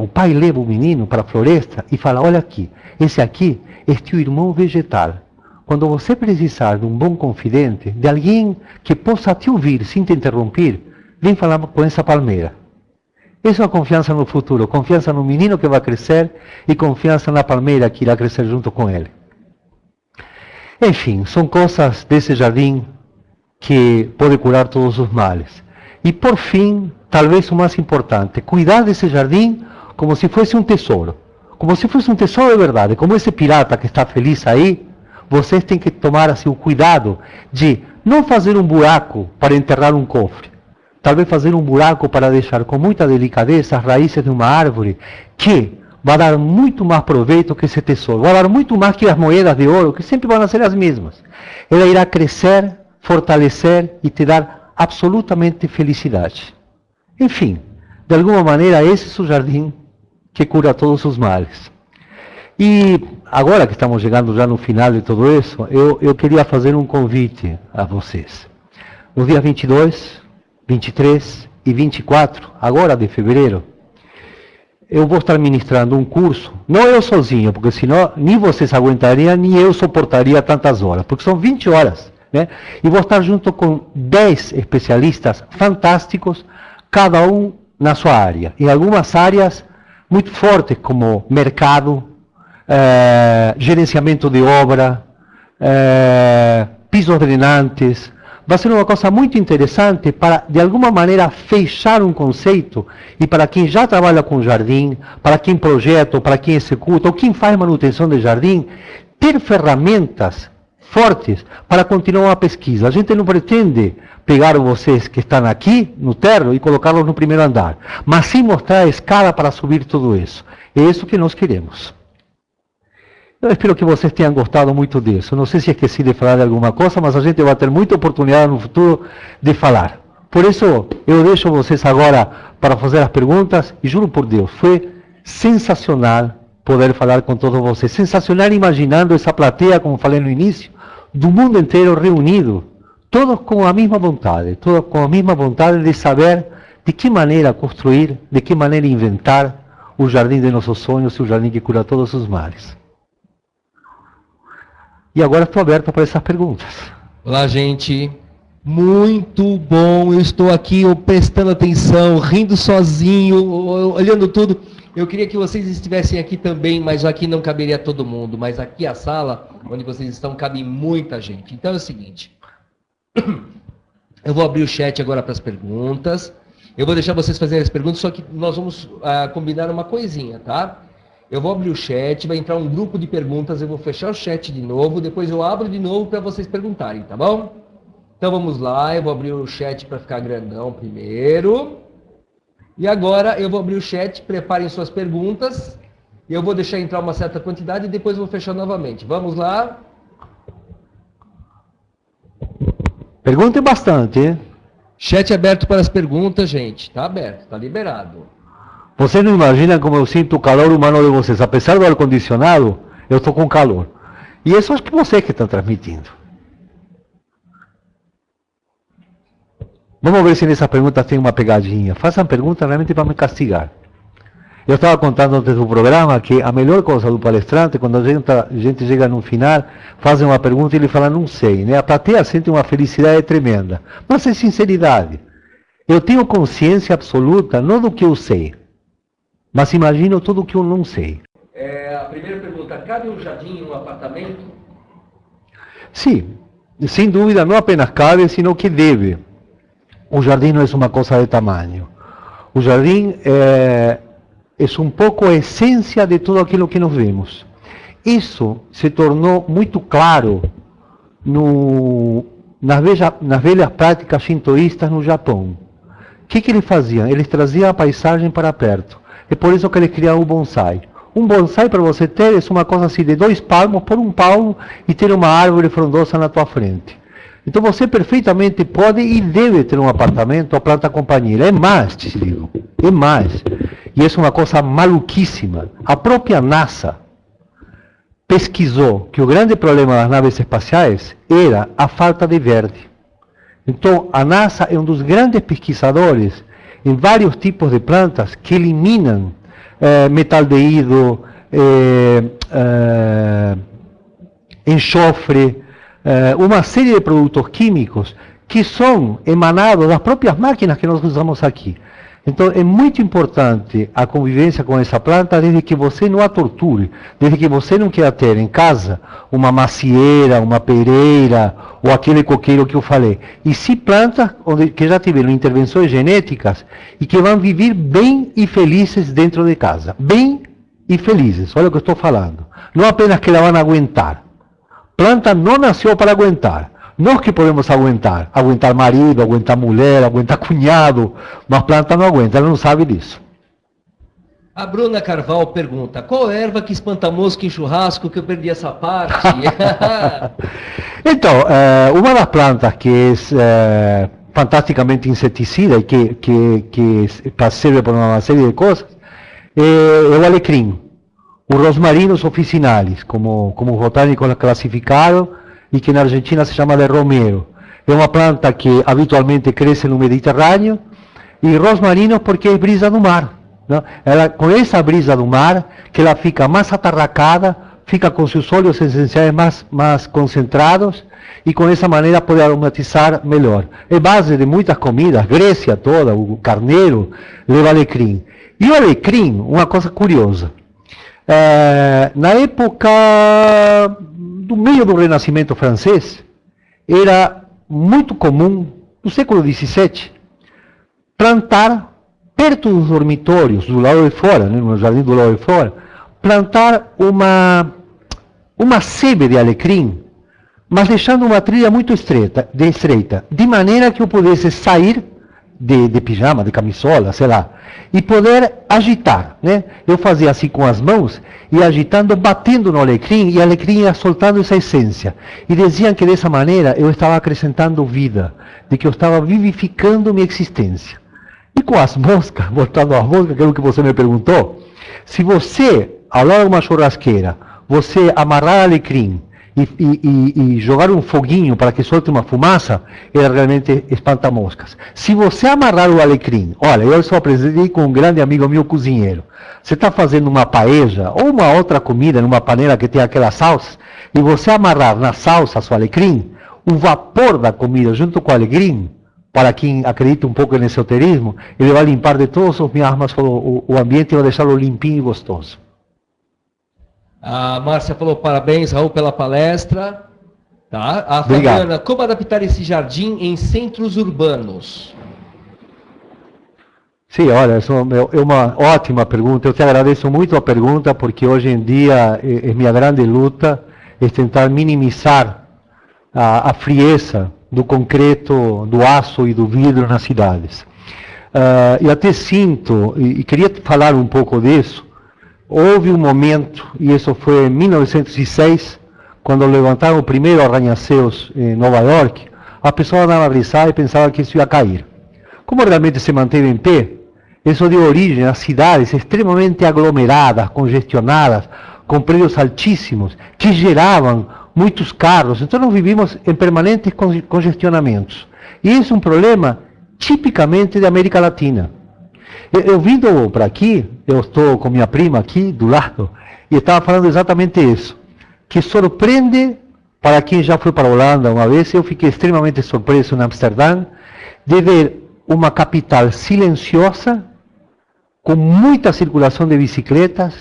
o pai leva o menino para a floresta e fala: olha aqui, esse aqui é teu irmão vegetal. Quando você precisar de um bom confidente, de alguém que possa te ouvir sem te interromper, vem falar com essa palmeira. Isso é confiança no futuro, confiança no menino que vai crescer e confiança na palmeira que irá crescer junto com ele. Enfim, são coisas desse jardim que pode curar todos os males. E por fim, talvez o mais importante, cuidar desse jardim como se fosse um tesouro. Como se fosse um tesouro de verdade. Como esse pirata que está feliz aí, vocês têm que tomar assim, o cuidado de não fazer um buraco para enterrar um cofre. Talvez fazer um buraco para deixar com muita delicadeza as raízes de uma árvore que vai dar muito mais proveito que esse tesouro. Vai dar muito mais que as moedas de ouro, que sempre vão ser as mesmas. Ela irá crescer, fortalecer e te dar absolutamente felicidade. Enfim, de alguma maneira, esse é o jardim que cura todos os males. E agora que estamos chegando já no final de tudo isso, eu queria fazer um convite a vocês. No dia 22, 23 e 24, agora de fevereiro, eu vou estar ministrando um curso, não eu sozinho, porque senão nem vocês aguentariam, nem eu suportaria tantas horas, porque são 20 horas. Né? E vou estar junto com 10 especialistas fantásticos, cada um na sua área. Em algumas áreas muito fortes, como mercado, gerenciamento de obra, pisos drenantes. Vai ser uma coisa muito interessante para, de alguma maneira, fechar um conceito e para quem já trabalha com jardim, para quem projeta, para quem executa, ou quem faz manutenção de jardim, ter ferramentas fortes para continuar a pesquisa. A gente não pretende pegar vocês que estão aqui no terreno e colocá-los no primeiro andar, mas sim mostrar a escada para subir tudo isso. É isso que nós queremos. Eu espero que vocês tenham gostado muito disso. Não sei se esqueci de falar de alguma coisa, mas a gente vai ter muita oportunidade no futuro de falar. Por isso, eu deixo vocês agora para fazer as perguntas, e juro por Deus, foi sensacional poder falar com todos vocês. Sensacional imaginando essa plateia, como falei no início, do mundo inteiro reunido, todos com a mesma vontade, todos com a mesma vontade de saber de que maneira construir, de que maneira inventar o jardim de nossos sonhos, o jardim que cura todos os males. E agora estou aberto para essas perguntas. Olá, gente. Muito bom. Eu estou aqui prestando atenção, rindo sozinho, olhando tudo. Eu queria que vocês estivessem aqui também, mas aqui não caberia todo mundo. Mas aqui a sala, onde vocês estão, cabe muita gente. Então é o seguinte. Eu vou abrir o chat agora para as perguntas. Eu vou deixar vocês fazerem as perguntas, só que nós vamos combinar uma coisinha, tá? Eu vou abrir o chat, vai entrar um grupo de perguntas, eu vou fechar o chat de novo, depois eu abro de novo para vocês perguntarem, tá bom? Então vamos lá, eu vou abrir o chat para ficar grandão primeiro. E agora eu vou abrir o chat, preparem suas perguntas. Eu vou deixar entrar uma certa quantidade e depois eu vou fechar novamente. Vamos lá? Perguntem bastante, hein? Chat aberto para as perguntas, gente. Tá aberto, tá liberado. Vocês não imaginam como eu sinto o calor humano de vocês. Apesar do ar-condicionado, eu estou com calor. E isso acho que vocês que estão transmitindo. Vamos ver se nessas perguntas tem uma pegadinha. Façam perguntas realmente para me castigar. Eu estava contando antes do programa que a melhor coisa do palestrante, quando a gente chega no final, fazem uma pergunta e ele fala, não sei. Né? A plateia sente uma felicidade tremenda. Mas é sinceridade. Eu tenho consciência absoluta, não do que eu sei, mas imagino tudo o que eu não sei. A primeira pergunta, cabe um jardim em um apartamento? Sim, sem dúvida, não apenas cabe, sino que deve. O jardim não é uma coisa de tamanho. O jardim é um pouco a essência de tudo aquilo que nós vemos. Isso se tornou muito claro nas velhas práticas shintoístas no Japão. O que eles faziam? Eles traziam a paisagem para perto. É por isso que eles criaram o bonsai. Um bonsai, para você ter, é uma coisa assim de 2 palmos por 1 palmo e ter uma árvore frondosa na tua frente. Então você perfeitamente pode e deve ter um apartamento ou planta companheira. É mais, te digo. É mais. E isso é uma coisa maluquíssima. A própria NASA pesquisou que o grande problema das naves espaciais era a falta de verde. Então a NASA é um dos grandes pesquisadores em vários tipos de plantas que eliminam metaldeído, enxofre, uma série de produtos químicos que são emanados das próprias máquinas que nós usamos aqui. Então é muito importante a convivência com essa planta desde que você não a torture, desde que você não queira ter em casa uma macieira, uma pereira ou aquele coqueiro que eu falei. E sim plantas que já tiveram intervenções genéticas e que vão viver bem e felizes dentro de casa. Bem e felizes, olha o que eu estou falando. Não apenas que ela vão aguentar. Planta não nasceu para aguentar. Nós que podemos aguentar marido, aguentar mulher, aguentar cunhado, mas planta não aguenta, ela não sabe disso. A Bruna Carvalho pergunta, qual erva que espanta mosca em churrasco, que eu perdi essa parte? Então, uma das plantas que é fantasticamente inseticida e que serve para uma série de coisas é o alecrim. Os rosmarinos officinalis, como os botânicos classificaram, e que na Argentina se chama de romero. É uma planta que habitualmente cresce no Mediterrâneo, e rosmarinos porque é brisa do mar. Não? Ela, com essa brisa do mar, que ela fica mais atarracada, fica com seus óleos essenciais mais concentrados, e com essa maneira pode aromatizar melhor. É base de muitas comidas, Grécia toda, o carneiro leva alecrim. E o alecrim, uma coisa curiosa, na época do meio do Renascimento francês, era muito comum, no século XVII, plantar perto dos dormitórios, do lado de fora, né, no jardim do lado de fora, plantar uma sebe de alecrim, mas deixando uma trilha muito estreita, de maneira que eu pudesse sair de pijama, de camisola, sei lá, e poder agitar, né? Eu fazia assim com as mãos, e agitando, batendo no alecrim, e o alecrim ia soltando essa essência. E diziam que dessa maneira eu estava acrescentando vida, de que eu estava vivificando minha existência. E com as moscas, voltando às moscas, que é o que você me perguntou, se você, ao lado de uma churrasqueira, você amarrar alecrim e jogar um foguinho para que solte uma fumaça, ele realmente espanta moscas. Se você amarrar o alecrim, olha, eu só aprendi com um grande amigo meu cozinheiro. Você está fazendo uma paella ou uma outra comida numa panela que tem aquela salsa, e você amarrar na salsa o alecrim, o vapor da comida junto com o alecrim, para quem acredita um pouco em esoterismo, ele vai limpar de todos os miasmas o ambiente e vai deixá-lo limpinho e gostoso. A Márcia falou parabéns, Raul, pela palestra. Tá? A Obrigado. Fabiana, como adaptar esse jardim em centros urbanos? Sim, olha, essa é uma ótima pergunta. Eu te agradeço muito a pergunta, porque hoje em dia é minha grande luta é tentar minimizar a frieza do concreto, do aço e do vidro nas cidades. E até sinto, e queria falar um pouco disso, houve um momento, e isso foi em 1906, quando levantaram o primeiro arranha-céus em Nova York, a pessoa dava risada e pensava que isso ia cair. Como realmente se manteve em pé, isso deu origem a cidades extremamente aglomeradas, congestionadas, com prédios altíssimos, que geravam muitos carros. Então nós vivimos em permanentes congestionamentos. E esse é um problema tipicamente da América Latina. Eu vindo para aqui, eu estou com minha prima aqui do lado, e estava falando exatamente isso, que surpreende, para quem já foi para a Holanda uma vez, eu fiquei extremamente surpreso em Amsterdã, de ver uma capital silenciosa, com muita circulação de bicicletas,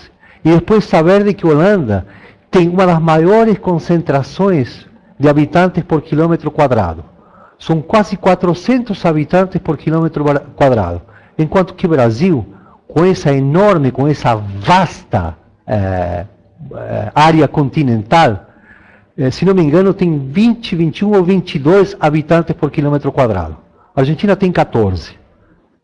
e depois saber de que a Holanda tem uma das maiores concentrações de habitantes por quilômetro quadrado. São quase 400 habitantes por quilômetro quadrado. Enquanto que o Brasil, com essa enorme, com essa vasta área continental, se não me engano, tem 20, 21 ou 22 habitantes por quilômetro quadrado. A Argentina tem 14.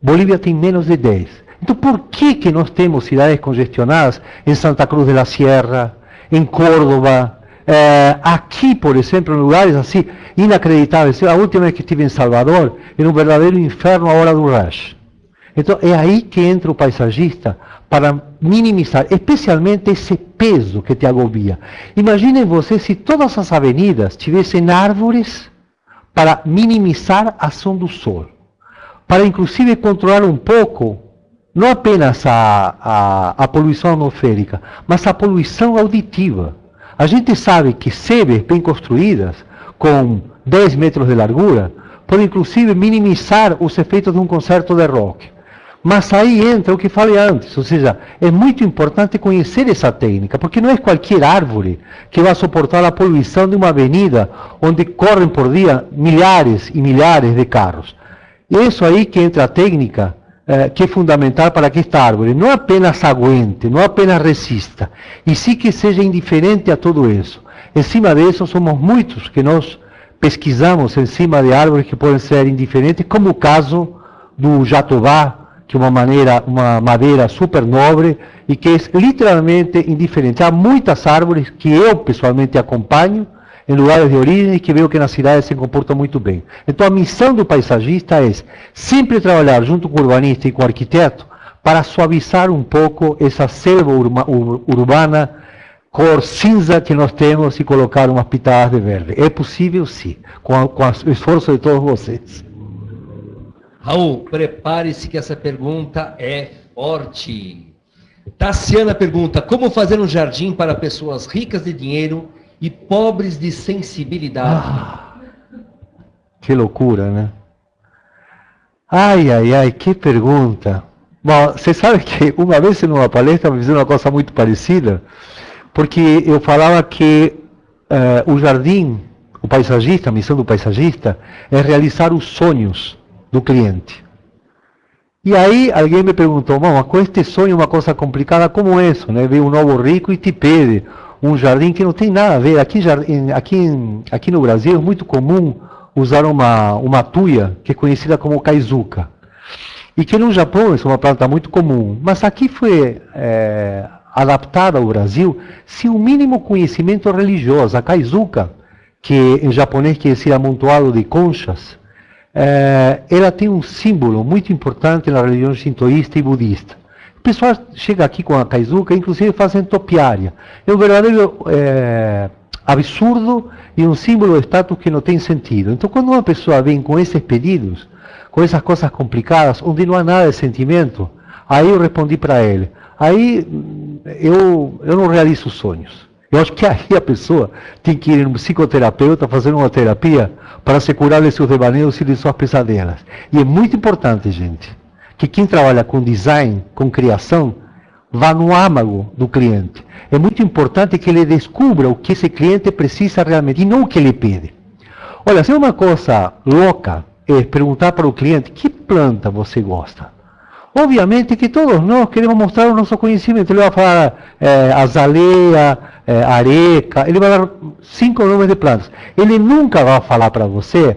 Bolívia tem menos de 10. Então, por que nós temos cidades congestionadas em Santa Cruz de la Sierra, em Córdoba, aqui, por exemplo, em lugares assim inacreditáveis? A última vez que estive em Salvador, era um verdadeiro inferno a hora do rush. Então, é aí que entra o paisagista para minimizar, especialmente esse peso que te agobia. Imaginem vocês se todas as avenidas tivessem árvores para minimizar a ação do sol, para inclusive controlar um pouco, não apenas a poluição atmosférica, mas a poluição auditiva. A gente sabe que sebes bem construídas, com 10 metros de largura, podem inclusive minimizar os efeitos de um concerto de rock. Mas aí entra o que falei antes, ou seja, é muito importante conhecer essa técnica, porque não é qualquer árvore que vai suportar a poluição de uma avenida onde correm por dia milhares e milhares de carros. E é isso aí que entra a técnica que é fundamental para que esta árvore não apenas aguente, não apenas resista, e sim que seja indiferente a tudo isso. Em cima disso, somos muitos que nós pesquisamos em cima de árvores que podem ser indiferentes, como o caso do jatobá, que é uma madeira super nobre e que é literalmente indiferente. Há muitas árvores que eu pessoalmente acompanho em lugares de origem e que vejo que nas cidades se comportam muito bem. Então a missão do paisagista é sempre trabalhar junto com o urbanista e com o arquiteto para suavizar um pouco essa selva urbana cor cinza que nós temos e colocar umas pitadas de verde. É possível sim, com o esforço de todos vocês. Raul, prepare-se que essa pergunta é forte. Tassiana pergunta, como fazer um jardim para pessoas ricas de dinheiro e pobres de sensibilidade? Que loucura, né? Ai, que pergunta. Bom, você sabe que uma vez em uma palestra eu fiz uma coisa muito parecida, porque eu falava que o jardim, o paisagista, a missão do paisagista é realizar os sonhos do cliente. E aí alguém me perguntou, mas com este sonho uma coisa complicada como isso, né? Vem um novo rico e te pede um jardim que não tem nada a ver. Aqui no Brasil é muito comum usar uma tuia que é conhecida como kaizuka. E que no Japão é uma planta muito comum. Mas aqui foi adaptada ao Brasil sem o mínimo conhecimento religioso. A kaizuka, que em japonês quer dizer amontoado de conchas, ela tem um símbolo muito importante na religião shintoísta e budista. O pessoal chega aqui com a Kaizuka, inclusive fazem topiária. É um verdadeiro absurdo e um símbolo de status que não tem sentido. Então, quando uma pessoa vem com esses pedidos, com essas coisas complicadas, onde não há nada de sentimento, aí eu respondi para ele. Aí eu não realizo sonhos. Eu acho que aí a pessoa tem que ir a um psicoterapeuta, fazer uma terapia para se curar de seus devaneios e de suas pesadelas. E é muito importante, gente, que quem trabalha com design, com criação, vá no âmago do cliente. É muito importante que ele descubra o que esse cliente precisa realmente e não o que ele pede. Olha, se é uma coisa louca é perguntar para o cliente que planta você gosta. Obviamente que todos nós queremos mostrar o nosso conhecimento. Ele vai falar azaleia, areca, ele vai dar 5 nomes de plantas. Ele nunca vai falar para você,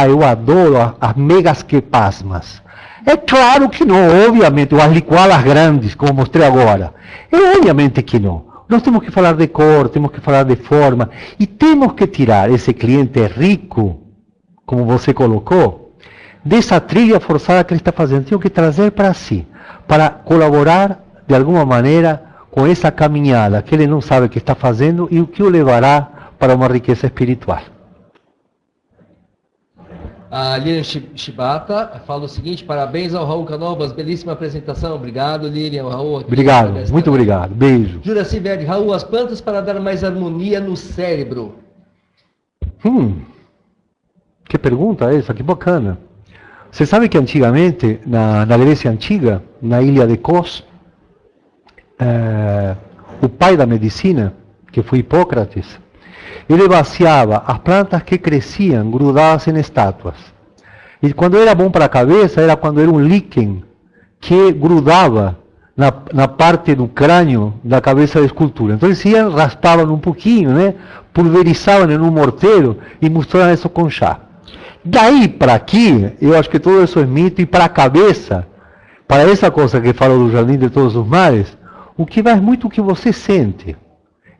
eu adoro as megasquepasmas. É claro que não, obviamente, ou as licualas grandes, como mostrei agora. É obviamente que não. Nós temos que falar de cor, temos que falar de forma, e temos que tirar esse cliente rico, como você colocou, dessa trilha forçada que ele está fazendo. Tenho que trazer para si, para colaborar de alguma maneira com essa caminhada que ele não sabe o que está fazendo e o que o levará para uma riqueza espiritual. A Lilian Shibata fala o seguinte: parabéns ao Raul Canovas, belíssima apresentação. Obrigado, Lilian. Raul, obrigado, muito obrigado. Beijo. Juraci Verde, Raul, as plantas para dar mais harmonia no cérebro. Que pergunta essa, que bacana. Você sabe que antigamente, na Grécia Antiga, na ilha de Kos, o pai da medicina, que foi Hipócrates, ele vaciava as plantas que cresciam grudadas em estátuas. E quando era bom para a cabeça, era quando era um líquen que grudava na parte do crânio da cabeça da escultura. Então eles iam, raspavam um pouquinho, né? Pulverizavam em um morteiro e misturavam isso com chá. Daí para aqui, eu acho que tudo isso é mito, e para a cabeça, para essa coisa que falo do Jardim de Todos os Males, o que vai muito o que você sente.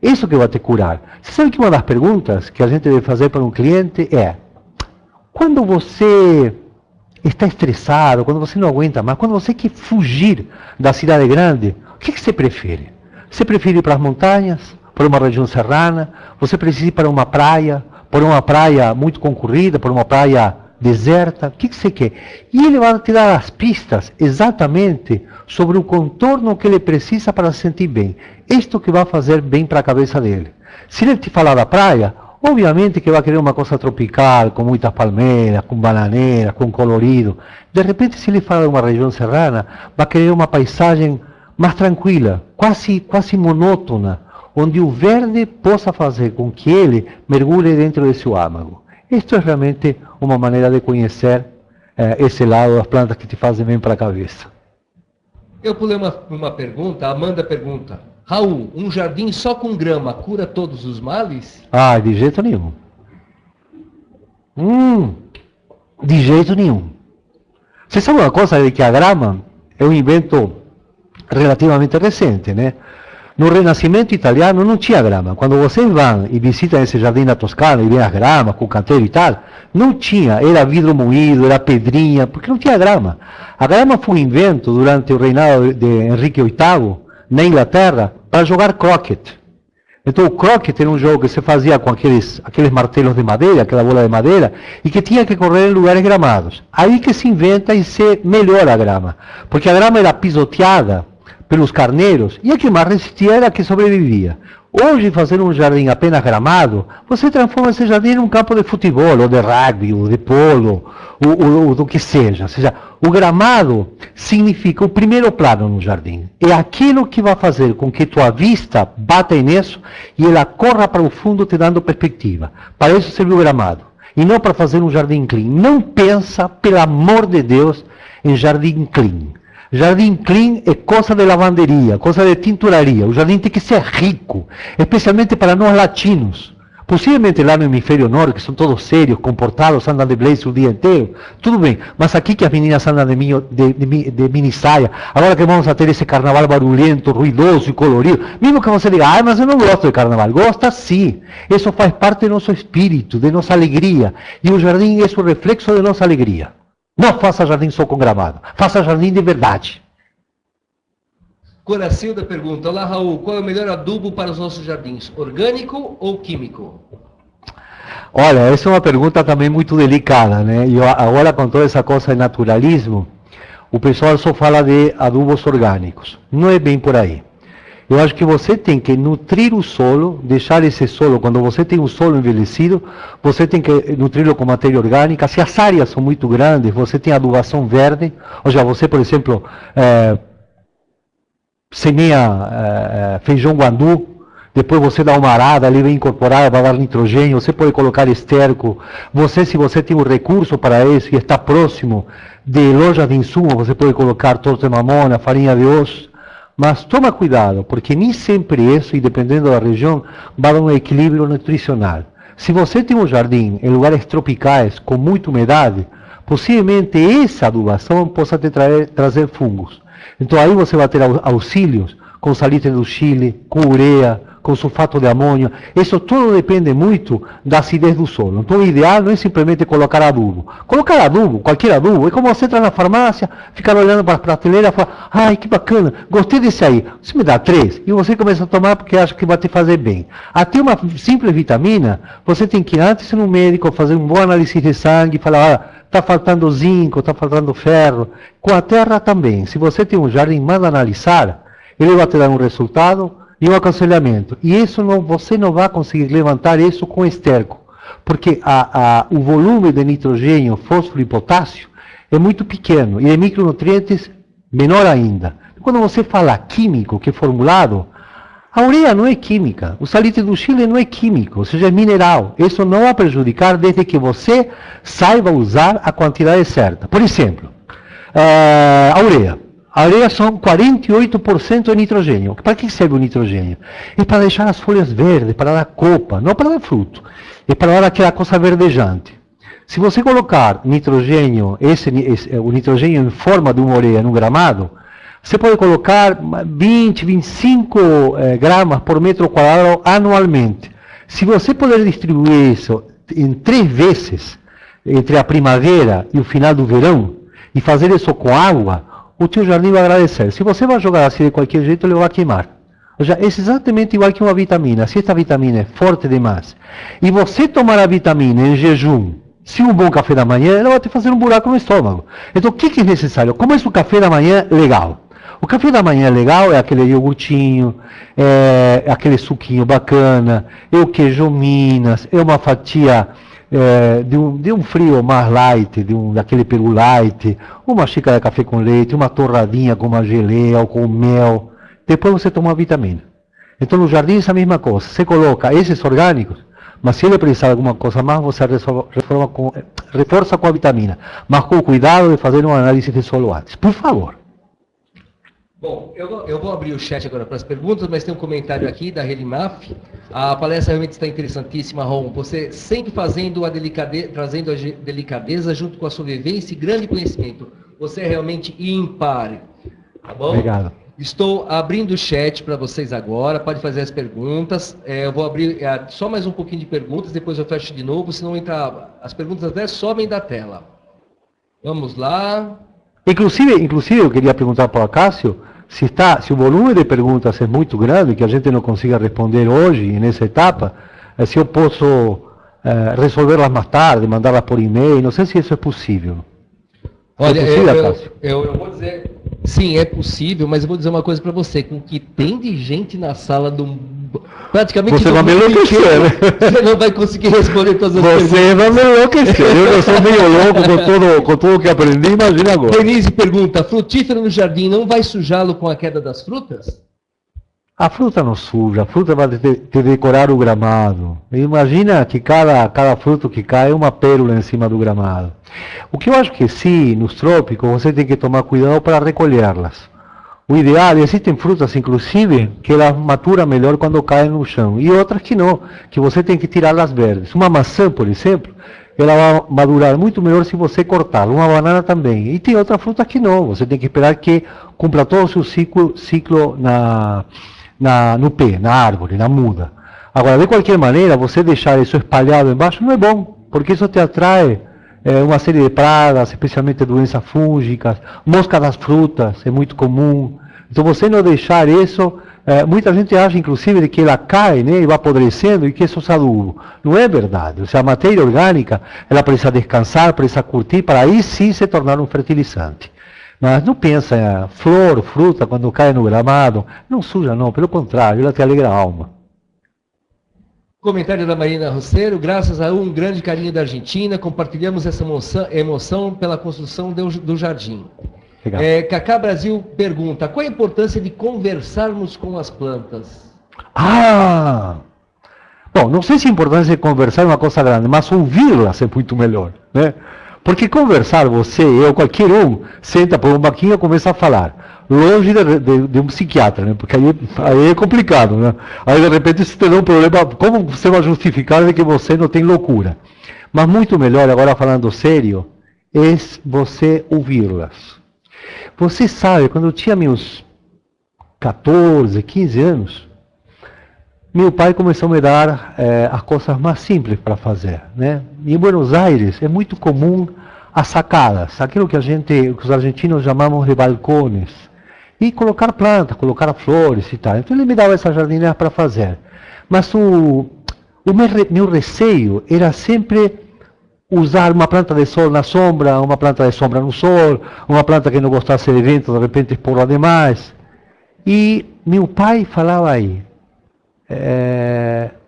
Isso que vai te curar. Você sabe que uma das perguntas que a gente deve fazer para um cliente é: quando você está estressado, quando você não aguenta mais, quando você quer fugir da cidade grande, o que você prefere? Você prefere ir para as montanhas, para uma região serrana? Você precisa ir para uma praia, por uma praia muito concorrida, por uma praia deserta? O que você quer? E ele vai te dar as pistas exatamente sobre o contorno que ele precisa para se sentir bem. Isto que vai fazer bem para a cabeça dele. Se ele te falar da praia, obviamente que vai querer uma coisa tropical, com muitas palmeiras, com bananeira, com colorido. De repente, se ele fala de uma região serrana, vai querer uma paisagem mais tranquila, quase monótona, onde o verde possa fazer com que ele mergulhe dentro de seu âmago. Isto é realmente uma maneira de conhecer esse lado das plantas que te fazem bem para a cabeça. Eu pulei uma pergunta, a Amanda pergunta: Raul, um jardim só com grama cura todos os males? De jeito nenhum. De jeito nenhum. Você sabe uma coisa, de que a grama é um invento relativamente recente, né? No Renascimento italiano não tinha grama. Quando vocês vão e visitam esse jardim da Toscana e veem as gramas com canteiro e tal, não tinha, era vidro moído, era pedrinha, porque não tinha grama. A grama foi um invento durante o reinado de Henrique VIII, na Inglaterra, para jogar croquet. Então o croquet era um jogo que se fazia com aqueles martelos de madeira, aquela bola de madeira, e que tinha que correr em lugares gramados. Aí que se inventa e se melhora a grama, porque a grama era pisoteada pelos carneiros, e a que mais resistia era a que sobrevivia. Hoje, fazer um jardim apenas gramado, você transforma esse jardim em um campo de futebol, ou de rugby, ou de polo, ou do que seja. Ou seja, o gramado significa o primeiro plano no jardim. É aquilo que vai fazer com que tua vista bata nisso e ela corra para o fundo te dando perspectiva. Para isso serve o gramado. E não para fazer um jardim clean. Não pensa, pelo amor de Deus, em jardim clean. Jardim clean é coisa de lavanderia, coisa de tinturaria. O jardim tem que ser rico, especialmente para nós latinos, Possivelmente lá no hemisfério norte, que são todos sérios, comportados, andam de blazer o dia inteiro, tudo bem. Mas aqui que as meninas andam de mini saia, agora que vamos a ter esse carnaval barulhento, ruidoso e colorido, mesmo que você diga, mas eu não gosto de carnaval, gosta sim. Isso faz parte do nosso espírito, de nossa alegria. E o jardim é o reflexo de nossa alegria. Não faça jardim só com gramado, faça jardim de verdade. Coracilda pergunta, olá Raul, qual é o melhor adubo para os nossos jardins, orgânico ou químico? Olha, essa é uma pergunta também muito delicada, né? E agora com toda essa coisa de naturalismo, o pessoal só fala de adubos orgânicos. Não é bem por aí. Eu acho que você tem que nutrir o solo, deixar esse solo, quando você tem um solo envelhecido, você tem que nutri-lo com matéria orgânica. Se as áreas são muito grandes, você tem adubação verde, ou seja, você, por exemplo, semeia feijão guandu, depois você dá uma arada, ali vem incorporada, vai dar nitrogênio, você pode colocar esterco, se você tem um recurso para isso e está próximo de lojas de insumos, você pode colocar torta de mamona, farinha de osso, mas toma cuidado, porque nem sempre isso, e dependendo da região, vai dar um equilíbrio nutricional. Se você tem um jardim em lugares tropicais com muita umidade, possivelmente essa adubação possa trazer fungos. Então aí você vai ter auxílios com salitre do Chile, com ureia, com sulfato de amônio. Isso tudo depende muito da acidez do solo. Então o ideal não é simplesmente colocar adubo. Colocar adubo, qualquer adubo, é como você entrar na farmácia, ficar olhando para a prateleira e falar, ai que bacana, gostei desse aí, você me dá 3, e você começa a tomar porque acha que vai te fazer bem. Até uma simples vitamina, você tem que ir antes no médico, fazer um bom análise de sangue, falar, está faltando zinco, está faltando ferro. Com a terra também, se você tem um jardim, manda analisar, ele vai te dar um resultado e um aconselhamento. E isso você não vai conseguir levantar isso com esterco, porque o volume de nitrogênio, fósforo e potássio é muito pequeno, e de micronutrientes menor ainda. Quando você fala químico, que é formulado, a ureia não é química, o salitre do Chile não é químico, ou seja, é mineral. Isso não vai prejudicar desde que você saiba usar a quantidade certa. Por exemplo, a ureia. A ureia são 48% de nitrogênio. Para que serve o nitrogênio? É para deixar as folhas verdes, para dar copa, não para dar fruto. É para dar aquela coisa verdejante. Se você colocar nitrogênio, o nitrogênio em forma de uma ureia no gramado, você pode colocar 20, 25 gramas por metro quadrado anualmente. Se você puder distribuir isso em 3 vezes, entre a primavera e o final do verão, e fazer isso com água, o teu jardim vai agradecer. Se você vai jogar assim de qualquer jeito, ele vai queimar. Ou seja, é exatamente igual que uma vitamina. Se esta vitamina é forte demais, e você tomar a vitamina em jejum, se um bom café da manhã, ela vai te fazer um buraco no estômago. Então, o que é necessário? Como é o café da manhã legal? O café da manhã legal é aquele iogurtinho, é aquele suquinho bacana, é o queijo Minas, é uma fatia de um frio mais light, daquele peru light, uma xícara de café com leite, uma torradinha com uma geleia ou com mel. Depois você toma a vitamina. Então no jardim é a mesma coisa. Você coloca esses orgânicos, mas se ele precisar de alguma coisa mais, você reforça com a vitamina. Mas com cuidado de fazer uma análise de solo antes. Por favor. Bom, eu vou abrir o chat agora para as perguntas, mas tem um comentário aqui da Relimaf. A palestra realmente está interessantíssima, Ron. Você sempre trazendo a delicadeza junto com a sua vivência e grande conhecimento. Você é realmente ímpar. Tá bom? Obrigado. Estou abrindo o chat para vocês agora, pode fazer as perguntas. Eu vou abrir só mais um pouquinho de perguntas, depois eu fecho de novo, senão as perguntas até sobem da tela. Vamos lá. Inclusive eu queria perguntar para o Cássio, se o volume de perguntas é muito grande, que a gente não consiga responder hoje, nessa etapa, se eu posso resolvê-las mais tarde, mandá-las por e-mail, não sei se isso é possível. Olha, eu vou dizer, sim, é possível, mas eu vou dizer uma coisa para você, com o que tem de gente na sala praticamente você vai me enlouquecer, né? Você não vai conseguir responder todas as perguntas. Você vai me enlouquecer. Eu sou meio louco com tudo que aprendi, imagina agora. Denise pergunta, frutífero no jardim não vai sujá-lo com a queda das frutas? A fruta não suja, a fruta vai te decorar o gramado. Imagina que cada fruto que cai é uma pérola em cima do gramado. O que eu acho que sim, nos trópicos, você tem que tomar cuidado para recolhê-las. O ideal, existem frutas, inclusive, que elas maturam melhor quando caem no chão, e outras que não, que você tem que tirá-las verdes. Uma maçã, por exemplo, ela vai madurar muito melhor se você cortá-la. Uma banana também. E tem outras frutas que não, você tem que esperar que cumpra todo o seu ciclo no pé, na árvore, na muda. Agora, de qualquer maneira, você deixar isso espalhado embaixo não é bom, porque isso te atrai uma série de pragas, especialmente doenças fúngicas, mosca das frutas, é muito comum. Então, você não deixar isso, muita gente acha, inclusive, que ela cai, né, e vai apodrecendo e que isso é adubo. Não é verdade. Ou seja, a matéria orgânica, ela precisa descansar, precisa curtir, para aí sim se tornar um fertilizante. Mas não pensa, flor, fruta, quando cai no gramado, não suja não, pelo contrário, ela te alegra a alma. Comentário da Marina Rosseiro: graças a um grande carinho da Argentina, compartilhamos essa emoção pela construção do jardim. Cacá Brasil pergunta: qual a importância de conversarmos com as plantas? Bom, não sei se a importância de conversar é uma coisa grande, mas ouvi-las é muito melhor, né? Porque conversar, você, eu, qualquer um, senta por um banquinho e começa a falar. Longe de um psiquiatra, né? Porque aí é complicado, né? Aí de repente você tem um problema, como você vai justificar de que você não tem loucura? Mas muito melhor, agora falando sério, é você ouvi-las. Você sabe, quando eu tinha meus 14, 15 anos, meu pai começou a me dar as coisas mais simples para fazer, né? E em Buenos Aires é muito comum as sacadas, aquilo que os argentinos chamamos de balcones, e colocar plantas, colocar flores e tal. Então ele me dava essas jardineiras para fazer. Mas o meu receio era sempre usar uma planta de sol na sombra, uma planta de sombra no sol, uma planta que não gostasse de vento, de repente expor demais. E meu pai falava aí,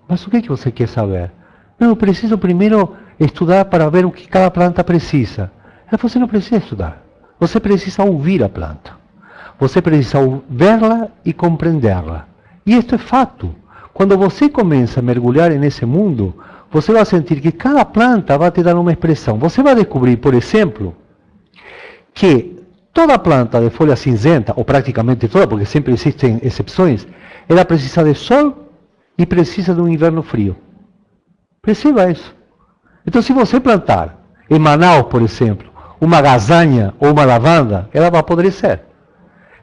mas o que você quer saber? Não, eu preciso primeiro estudar para ver o que cada planta precisa. Você não precisa estudar, você precisa ouvir a planta. Você precisa verla e compreendê-la. E isto é fato. Quando você começa a mergulhar nesse mundo, você vai sentir que cada planta vai te dar uma expressão. Você vai descobrir, por exemplo, que toda planta de folha cinzenta, ou praticamente toda, porque sempre existem exceções, ela precisa de sol e precisa de um inverno frio. Perceba isso. Então, se você plantar em Manaus, por exemplo, uma gasanha ou uma lavanda, ela vai apodrecer.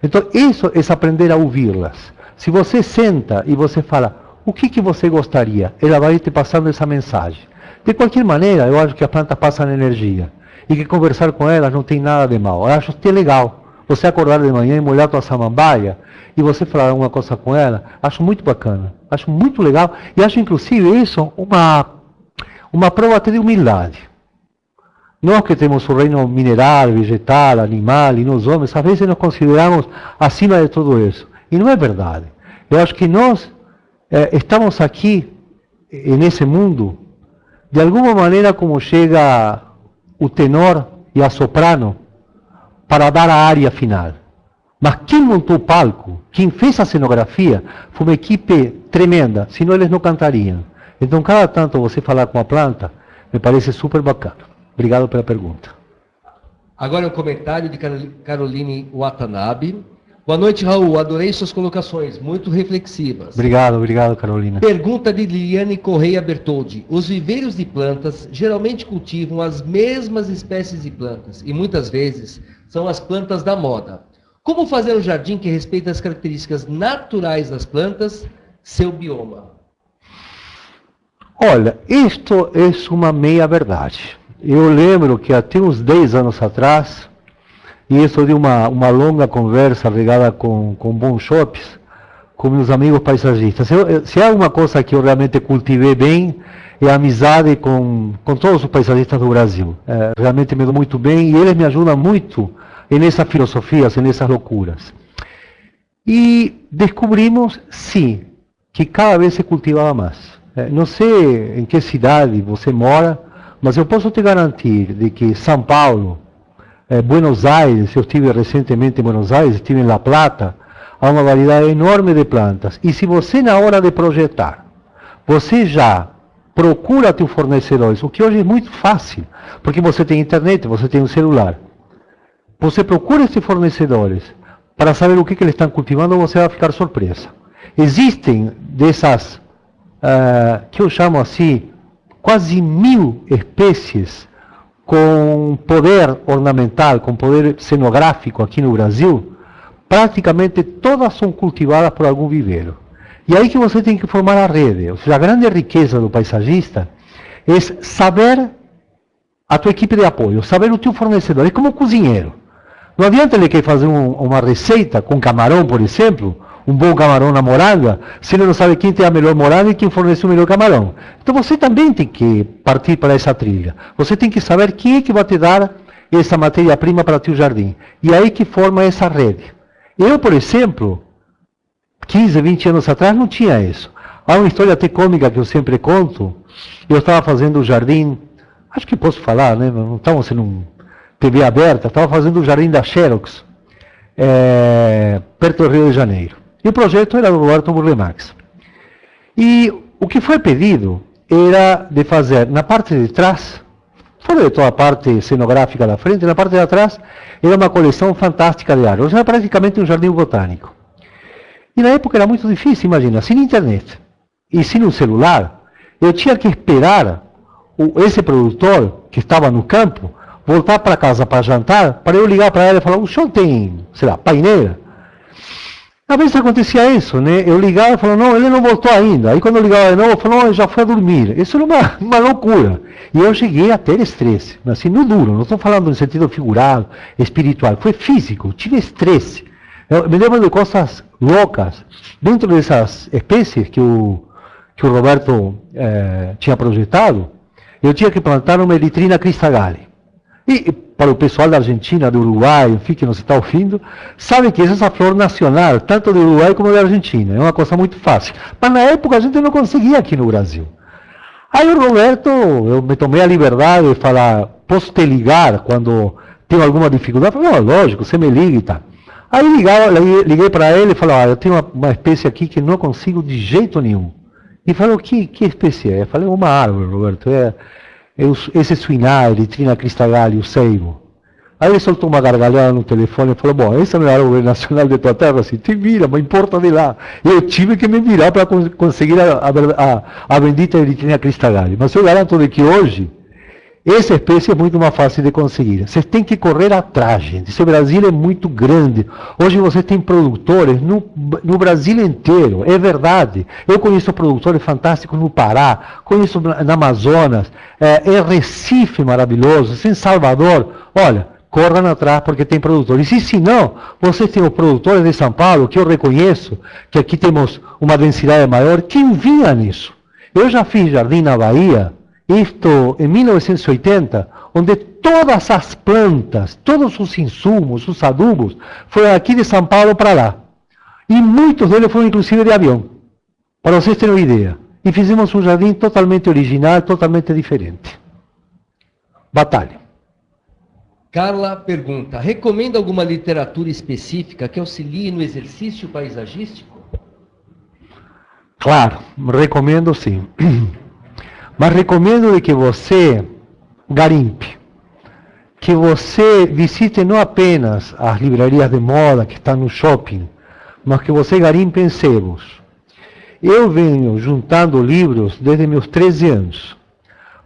Então, isso é aprender a ouvi-las. Se você senta e você fala, o que você gostaria? Ela vai te passando essa mensagem. De qualquer maneira, eu acho que as plantas passam energia. E que conversar com elas não tem nada de mal. Eu acho que é legal. Você acordar de manhã e molhar tua samambaia e você falar alguma coisa com ela, acho muito bacana. Acho muito legal. E acho, inclusive, isso uma prova até de humildade. Nós que temos o reino mineral, vegetal, animal, e nós homens, às vezes nos consideramos acima de tudo isso. E não é verdade. Eu acho que nós estamos aqui, nesse mundo, de alguma maneira como chega o tenor e a soprano, para dar a área final. Mas quem montou o palco, quem fez a cenografia, foi uma equipe tremenda, senão eles não cantariam. Então, cada tanto você falar com a planta, me parece super bacana. Obrigado pela pergunta. Agora um comentário de Caroline Watanabe. Boa noite, Raul. Adorei suas colocações, muito reflexivas. Obrigado, Carolina. Pergunta de Liliane Correia Bertoldi. Os viveiros de plantas geralmente cultivam as mesmas espécies de plantas e muitas vezes são as plantas da moda. Como fazer um jardim que respeite as características naturais das plantas, seu bioma? Olha, isto é uma meia-verdade. Eu lembro que até uns 10 anos atrás, e isso de uma longa conversa regada com bons chopes, com meus amigos paisagistas. Se há uma coisa que eu realmente cultivei bem, é a amizade com todos os paisagistas do Brasil. Realmente me dou muito bem e eles me ajudam muito nessas filosofias, nessas loucuras. E descobrimos, sim, que cada vez se cultivava mais. Não sei em que cidade você mora, mas eu posso te garantir de que São Paulo, Buenos Aires, eu estive recentemente em Buenos Aires, estive em La Plata, há uma variedade enorme de plantas. E se você, na hora de projetar, você já procura teus fornecedores, o que hoje é muito fácil, porque você tem internet, você tem um celular. Você procura esses fornecedores, para saber o que eles estão cultivando, você vai ficar surpresa. Existem dessas, que eu chamo assim, quase 1000 espécies com poder ornamental, com poder cenográfico aqui no Brasil. Praticamente todas são cultivadas por algum viveiro. E aí que você tem que formar a rede. Ou seja, a grande riqueza do paisagista é saber a tua equipe de apoio, saber o teu fornecedor. É como cozinheiro. Não adianta ele querer fazer uma receita com camarão, por exemplo, um bom camarão na moranga, se ele não sabe quem tem a melhor moranga e quem fornece o melhor camarão. Então você também tem que partir para essa trilha. Você tem que saber quem é que vai te dar essa matéria-prima para o teu jardim. E aí que forma essa rede. Eu, por exemplo, 15, 20 anos atrás não tinha isso. Há uma história até cômica que eu sempre conto. Eu estava fazendo o jardim, acho que posso falar, né? Não estamos sendo um TV aberta, estava fazendo o jardim da Xerox, perto do Rio de Janeiro. E o projeto era do Roberto Burle Marx. E o que foi pedido era de fazer na parte de trás, fora de toda a parte cenográfica da frente, na parte de trás era uma coleção fantástica de árvores. Era praticamente um jardim botânico. E na época era muito difícil, imagina, sem internet e sem um celular, eu tinha que esperar esse produtor que estava no campo voltar para casa para jantar, para eu ligar para ele e falar, o senhor tem, sei lá, paineira? Às vezes acontecia isso, né? Eu ligava e falava, não, ele não voltou ainda. Aí quando eu ligava de novo, eu falava, não, ele já foi a dormir. Isso era uma loucura. E eu cheguei a ter estresse, mas assim, no duro, não estou falando no sentido figurado, espiritual, foi físico, eu tive estresse. Eu me lembro de coisas loucas. Dentro dessas espécies que o Roberto tinha projetado, eu tinha que plantar uma Eritrina cristagalli. E para o pessoal da Argentina, do Uruguai, enfim, que nos está ouvindo, sabe que essa flor nacional, tanto do Uruguai como da Argentina, é uma coisa muito fácil. Mas na época a gente não conseguia aqui no Brasil. Aí o Roberto, eu me tomei a liberdade de falar, posso te ligar quando tenho alguma dificuldade? Eu falei, não, lógico, você me liga e tal. Aí liguei para ele e falei, eu tenho uma espécie aqui que não consigo de jeito nenhum. E falou, que espécie é? Eu falei, uma árvore, Roberto, esse suinar, Eritrina cristagalli, o ceibo. Aí ele soltou uma gargalhada no telefone e falou, bom, essa não é a árvore nacional de tua terra, assim, te vira, mas importa de lá. Eu tive que me virar para conseguir a bendita Eritrina cristagalli. Mas eu garanto de que hoje, essa espécie é muito mais fácil de conseguir. Vocês têm que correr atrás, gente. Esse Brasil é muito grande. Hoje vocês têm produtores no Brasil inteiro. É verdade. Eu conheço produtores fantásticos no Pará, conheço na Amazonas, em Recife maravilhoso, em Salvador. Olha, corram atrás porque tem produtores. E se não, vocês têm os produtores de São Paulo, que eu reconheço, que aqui temos uma densidade maior, que enviam nisso. Eu já fiz jardim na Bahia, isto em 1980, onde todas as plantas, todos os insumos, os adubos, foram aqui de São Paulo para lá. E muitos deles foram inclusive de avião, para vocês terem uma ideia. E fizemos um jardim totalmente original, totalmente diferente. Batalha. Carla pergunta, recomenda alguma literatura específica que auxilie no exercício paisagístico? Claro, recomendo sim. Mas recomendo de que você garimpe, que você visite não apenas as livrarias de moda que estão no shopping, mas que você garimpe em sebos. Eu venho juntando livros desde meus 13 anos.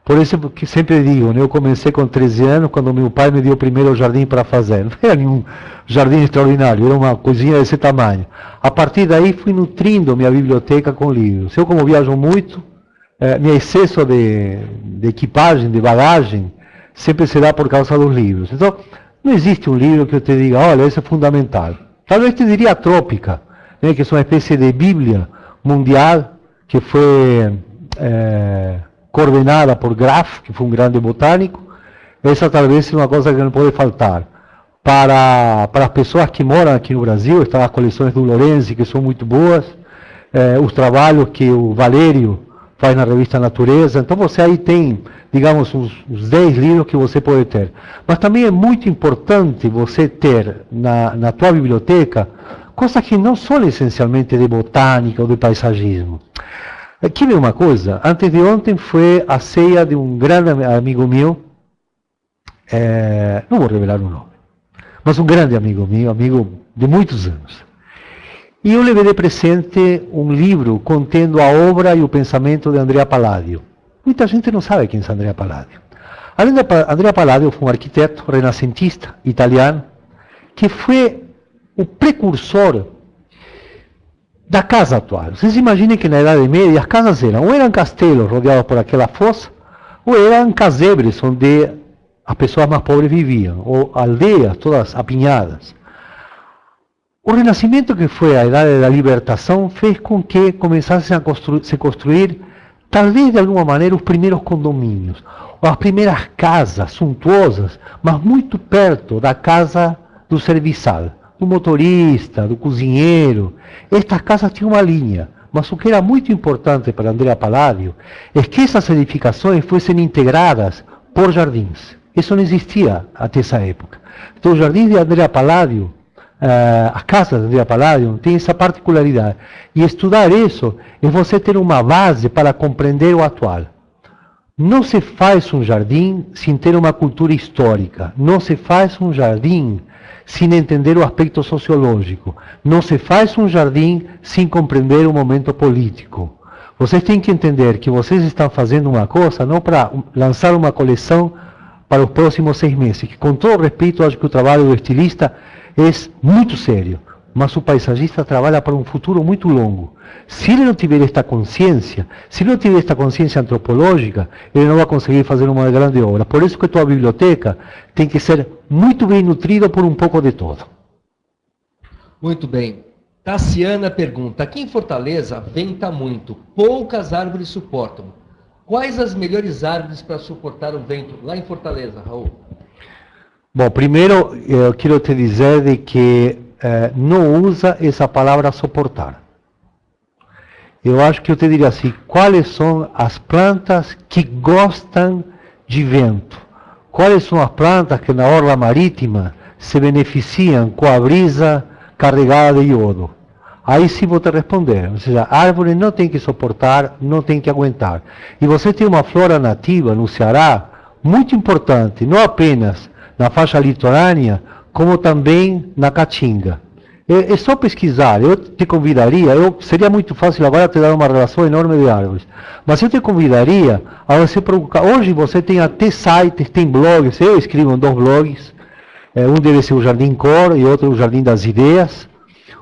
Por isso que sempre digo, né, eu comecei com 13 anos, quando meu pai me deu o primeiro jardim para fazer. Não era nenhum jardim extraordinário, era uma coisinha desse tamanho. A partir daí fui nutrindo minha biblioteca com livros. Eu, como viajo muito, meu excesso de equipagem, de bagagem, sempre se dá por causa dos livros. Então, não existe um livro que eu te diga, olha, esse é fundamental. Talvez te diria a Trópica, né, que é uma espécie de bíblia mundial, que foi coordenada por Graf, que foi um grande botânico. Essa talvez seja uma coisa que não pode faltar. Para as pessoas que moram aqui no Brasil, estão as coleções do Lorenzi, que são muito boas, os trabalhos que o Valério faz na revista Natureza. Então você aí tem, digamos, uns 10 livros que você pode ter. Mas também é muito importante você ter na tua biblioteca coisas que não são essencialmente de botânica ou de paisagismo. Aqui vem uma coisa, antes de ontem foi a ceia de um grande amigo meu, não vou revelar o nome, mas um grande amigo meu, amigo de muitos anos. E eu levei de presente um livro contendo a obra e o pensamento de Andrea Palladio. Muita gente não sabe quem é Andrea Palladio. Andrea Palladio foi um arquiteto renascentista italiano que foi o precursor da casa atual. Vocês imaginem que na Idade Média as casas eram, ou eram castelos rodeados por aquela fossa, ou eram casebres onde as pessoas mais pobres viviam, ou aldeias todas apinhadas. O Renascimento, que foi a Idade da Libertação, fez com que começassem a se construir, talvez de alguma maneira, os primeiros condomínios, ou as primeiras casas suntuosas, mas muito perto da casa do serviçal, do motorista, do cozinheiro. Estas casas tinham uma linha, mas o que era muito importante para Andrea Palladio é que essas edificações fossem integradas por jardins. Isso não existia até essa época. Então, os jardins de Andrea Palladio, as casas de Andrea Palladio, têm essa particularidade. E estudar isso é você ter uma base para compreender o atual. Não se faz um jardim sem ter uma cultura histórica. Não se faz um jardim sem entender o aspecto sociológico. Não se faz um jardim sem compreender o momento político. Vocês têm que entender que vocês estão fazendo uma coisa não para lançar uma coleção para os próximos 6 meses, que com todo respeito, acho que o trabalho do estilista é muito sério, mas o paisagista trabalha para um futuro muito longo. Se ele não tiver esta consciência, se ele não tiver esta consciência antropológica, ele não vai conseguir fazer uma grande obra. Por isso que tua biblioteca tem que ser muito bem nutrida por um pouco de todo. Muito bem. Tassiana pergunta, aqui em Fortaleza venta muito, poucas árvores suportam. Quais as melhores árvores para suportar o vento lá em Fortaleza, Raul? Bom, primeiro eu quero te dizer de que não usa essa palavra suportar. Eu acho que eu te diria assim, quais são as plantas que gostam de vento? Quais são as plantas que na orla marítima se beneficiam com a brisa carregada de iodo? Aí sim vou te responder. Ou seja, a árvore não tem que suportar, não tem que aguentar. E você tem uma flora nativa no Ceará muito importante, não apenas na faixa litorânea, como também na Caatinga. É só pesquisar, eu te convidaria, seria muito fácil agora te dar uma relação enorme de árvores, mas eu te convidaria a você procurar. Hoje você tem até sites, tem blogs, eu escrevo em 2 blogs, um deve ser o Jardim Cor e outro o Jardim das Ideias,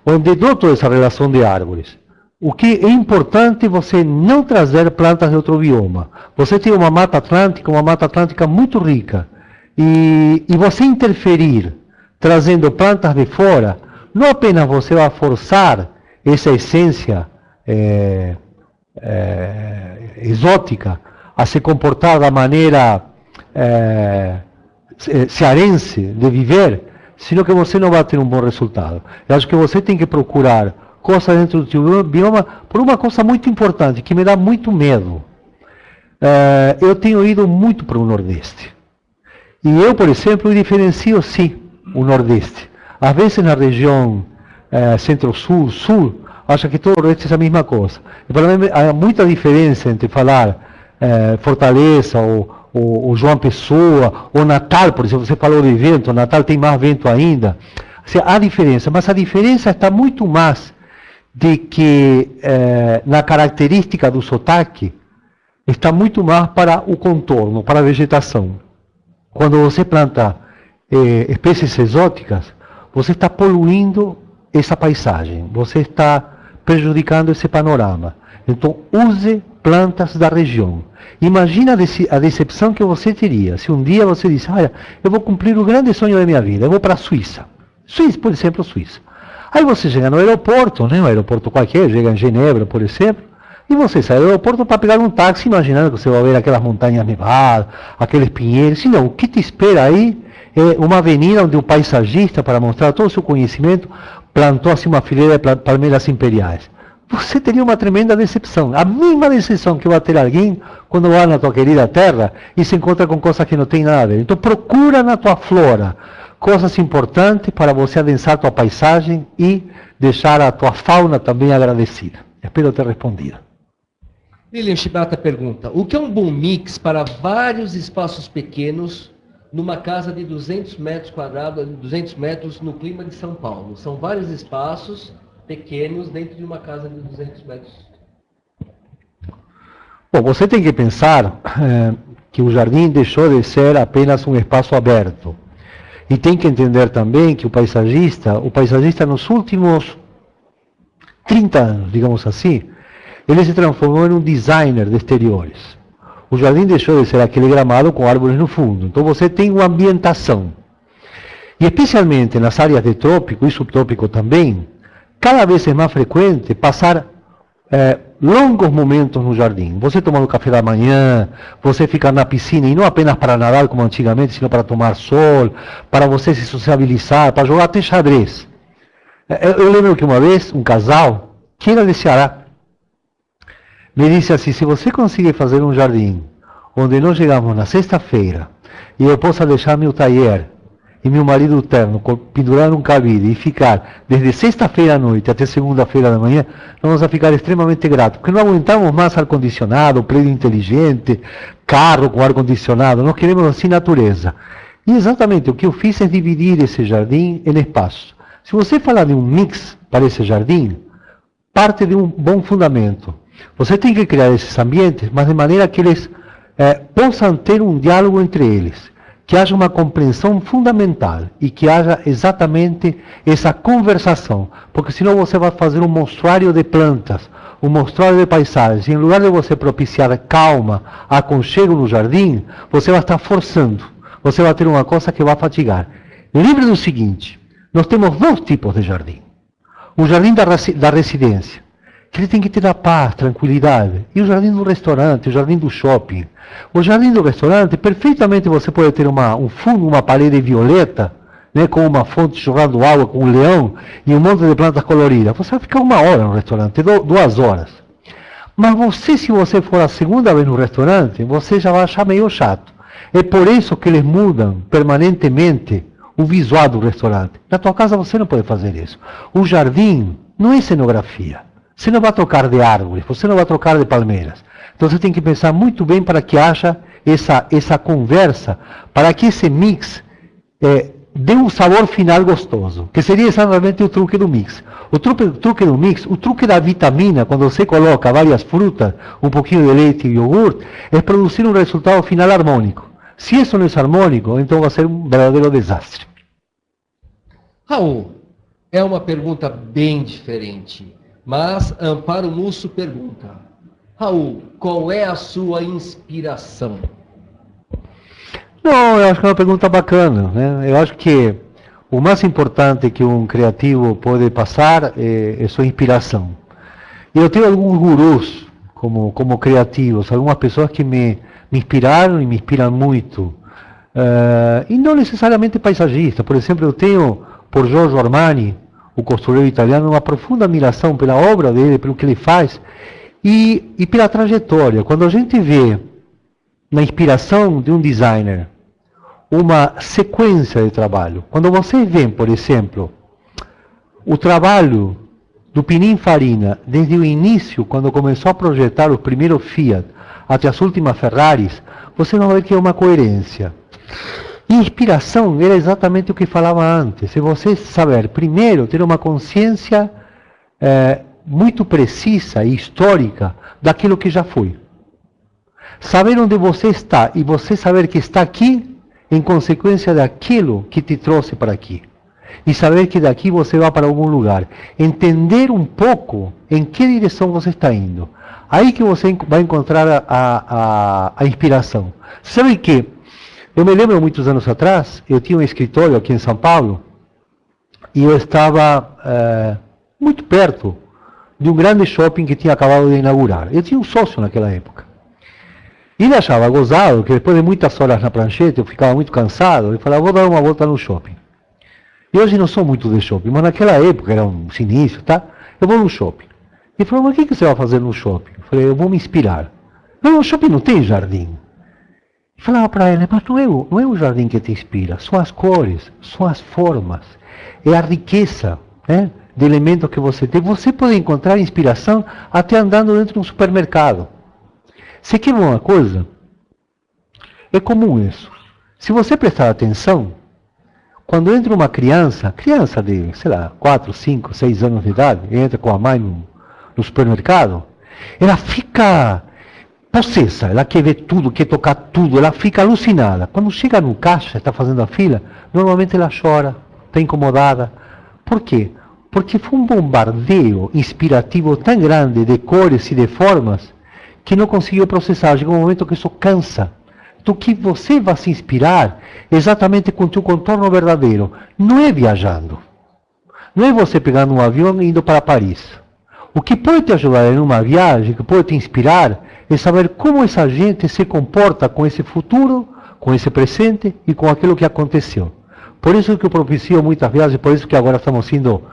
onde dou toda essa relação de árvores. O que é importante é você não trazer plantas de outro bioma. Você tem uma Mata Atlântica muito rica, e você interferir, trazendo plantas de fora, não apenas você vai forçar essa essência exótica a se comportar da maneira cearense de viver, sino que você não vai ter um bom resultado. Eu acho que você tem que procurar coisas dentro do seu bioma por uma coisa muito importante, que me dá muito medo. Eu tenho ido muito para o Nordeste. E eu, por exemplo, diferencio sim o Nordeste. Às vezes na região Centro-Sul, Sul, acho que todo o resto é a mesma coisa. E para mim há muita diferença entre falar Fortaleza ou João Pessoa, ou Natal, por exemplo, você falou de vento, Natal tem mais vento ainda. Há diferença, mas a diferença está muito mais de que na característica do sotaque, está muito mais para o contorno, para a vegetação. Quando você planta espécies exóticas, você está poluindo essa paisagem, você está prejudicando esse panorama. Então, use plantas da região. Imagina a decepção que você teria se um dia você disse, olha, eu vou cumprir o grande sonho da minha vida, eu vou para a Suíça. Suíça, por exemplo, Suíça. Aí você chega no aeroporto, né, um aeroporto qualquer, chega em Genebra, por exemplo, e você sai do aeroporto para pegar um táxi, imaginando que você vai ver aquelas montanhas nevadas, aqueles pinheiros. E não, o que te espera aí é uma avenida onde o paisagista, para mostrar todo o seu conhecimento, plantou assim uma fileira de palmeiras imperiais. Você teria uma tremenda decepção. A mesma decepção que vai ter alguém quando vai na tua querida terra e se encontra com coisas que não tem nada a ver. Então procura na tua flora coisas importantes para você adensar a tua paisagem e deixar a tua fauna também agradecida. Espero ter respondido. Lilian Shibata pergunta, o que é um bom mix para vários espaços pequenos numa casa de 200 metros quadrados, 200 metros no clima de São Paulo. São vários espaços pequenos dentro de uma casa de 200 metros. Bom, você tem que pensar que o jardim deixou de ser apenas um espaço aberto. E tem que entender também que o paisagista nos últimos 30 anos, digamos assim, ele se transformou em um designer de exteriores. O jardim deixou de ser aquele gramado com árvores no fundo. Então você tem uma ambientação. E especialmente nas áreas de trópico e subtrópico também, cada vez é mais frequente passar longos momentos no jardim. Você tomando café da manhã, você ficar na piscina, e não apenas para nadar como antigamente, sino para tomar sol, para você se sociabilizar, para jogar até xadrez. Eu lembro que uma vez, um casal, que era de Ceará, me disse assim: se você conseguir fazer um jardim onde nós chegamos na sexta-feira e eu possa deixar meu talher e meu marido terno pendurar num cabide e ficar desde sexta-feira à noite até segunda-feira da manhã, nós vamos ficar extremamente gratos, porque não aguentamos mais ar-condicionado, prédio inteligente, carro com ar-condicionado, nós queremos assim natureza. E exatamente o que eu fiz é dividir esse jardim em espaços. Se você falar de um mix para esse jardim, parte de um bom fundamento. Você tem que criar esses ambientes, mas de maneira que eles possam ter um diálogo entre eles, que haja uma compreensão fundamental e que haja exatamente essa conversação, porque senão você vai fazer um mostruário de plantas, um mostruário de paisagens, e em lugar de você propiciar calma, aconchego no jardim, você vai estar forçando, você vai ter uma coisa que vai fatigar. Lembre do seguinte, nós temos dois tipos de jardim. O jardim da residência, que ele tem que ter a paz, tranquilidade. E o jardim do restaurante, o jardim do shopping. O jardim do restaurante, perfeitamente você pode ter um fundo, uma parede violeta, né, com uma fonte jorrando água, com um leão e um monte de plantas coloridas. Você vai ficar 1 hora no restaurante, 2 horas. Mas você, se você for a segunda vez no restaurante, você já vai achar meio chato. É por isso que eles mudam permanentemente o visual do restaurante. Na tua casa você não pode fazer isso. O jardim não é cenografia. Você não vai trocar de árvores, você não vai trocar de palmeiras. Então você tem que pensar muito bem para que haja essa conversa, para que esse mix dê um sabor final gostoso, que seria exatamente o truque do mix. O truque do mix, o truque da vitamina, quando você coloca várias frutas, um pouquinho de leite e iogurte, é produzir um resultado final harmônico. Se isso não é harmônico, então vai ser um verdadeiro desastre. Raul, é uma pergunta bem diferente. Mas Amparo Musso pergunta: Raul, qual é a sua inspiração? Não, eu acho que é uma pergunta bacana, né? Eu acho que o mais importante que um criativo pode passar é sua inspiração. E eu tenho alguns gurus como criativos, algumas pessoas que me inspiraram e me inspiram muito. E não necessariamente paisagistas. Por exemplo, eu tenho por Giorgio Armani, o costureiro italiano, uma profunda admiração pela obra dele, pelo que ele faz e pela trajetória. Quando a gente vê na inspiração de um designer uma sequência de trabalho, quando você vê, por exemplo, o trabalho do Pininfarina desde o início, quando começou a projetar os primeiros Fiat até as últimas Ferraris, você vai ver que é uma coerência. Inspiração era exatamente o que falava antes. Se você saber, primeiro, ter uma consciência muito precisa e histórica daquilo que já foi. Saber onde você está e você saber que está aqui em consequência daquilo que te trouxe para aqui. E saber que daqui você vai para algum lugar. Entender um pouco em que direção você está indo. Aí que você vai encontrar a inspiração. Sabe que eu me lembro, muitos anos atrás, eu tinha um escritório aqui em São Paulo e eu estava muito perto de um grande shopping que tinha acabado de inaugurar. Eu tinha um sócio naquela época. E ele achava gozado que depois de muitas horas na prancheta, eu ficava muito cansado, ele falava: vou dar uma volta no shopping. E hoje não sou muito de shopping, mas naquela época, era um início, tá? Eu vou no shopping. Ele falou: mas o que você vai fazer no shopping? Eu falei: eu vou me inspirar. Mas no shopping não tem jardim. Falava para ele: mas não é o jardim que te inspira, são as cores, são as formas, é a riqueza, né, de elementos que você tem. Você pode encontrar inspiração até andando dentro de um supermercado. Você quer uma coisa? É comum isso. Se você prestar atenção, quando entra uma criança de, sei lá, 4, 5, 6 anos de idade, entra com a mãe no supermercado, ela fica possessa, ela quer ver tudo, quer tocar tudo, ela fica alucinada. Quando chega no caixa, está fazendo a fila, normalmente ela chora, está incomodada. Por quê? Porque foi um bombardeio inspirativo tão grande de cores e de formas que não conseguiu processar. Chega um momento que isso cansa. Então, o que você vai se inspirar exatamente com o teu contorno verdadeiro. Não é viajando. Não é você pegando um avião e indo para Paris. O que pode te ajudar em uma viagem, que pode te inspirar, é saber como essa gente se comporta com esse futuro, com esse presente e com aquilo que aconteceu. Por isso que eu propicio muitas viagens, por isso que agora estamos indo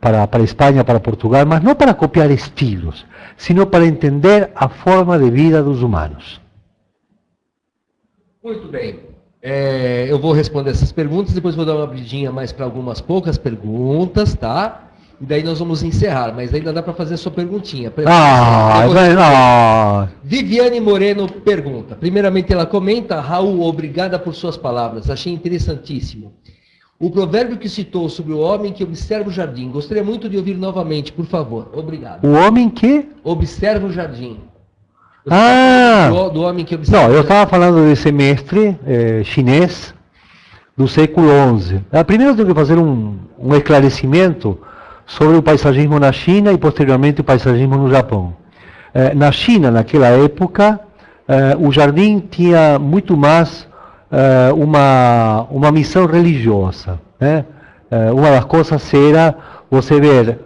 para a Espanha, para Portugal, mas não para copiar estilos, sino para entender a forma de vida dos humanos. Muito bem. Eu vou responder essas perguntas, depois vou dar uma abridinha mais para algumas poucas perguntas, tá? E daí nós vamos encerrar, mas ainda dá para fazer a sua perguntinha. Viviane Moreno pergunta. Primeiramente ela comenta: Raul, obrigada por suas palavras, achei interessantíssimo. O provérbio que citou sobre o homem que observa o jardim, gostaria muito de ouvir novamente, por favor. Obrigado. O homem que? Observa o jardim. Do homem que observa. Não, eu estava falando desse mestre chinês do século XI. Primeiro eu tenho que fazer um esclarecimento sobre o paisagismo na China e posteriormente o paisagismo no Japão. Na China, naquela época, o jardim tinha muito mais uma missão religiosa, né? Uma das coisas era você ver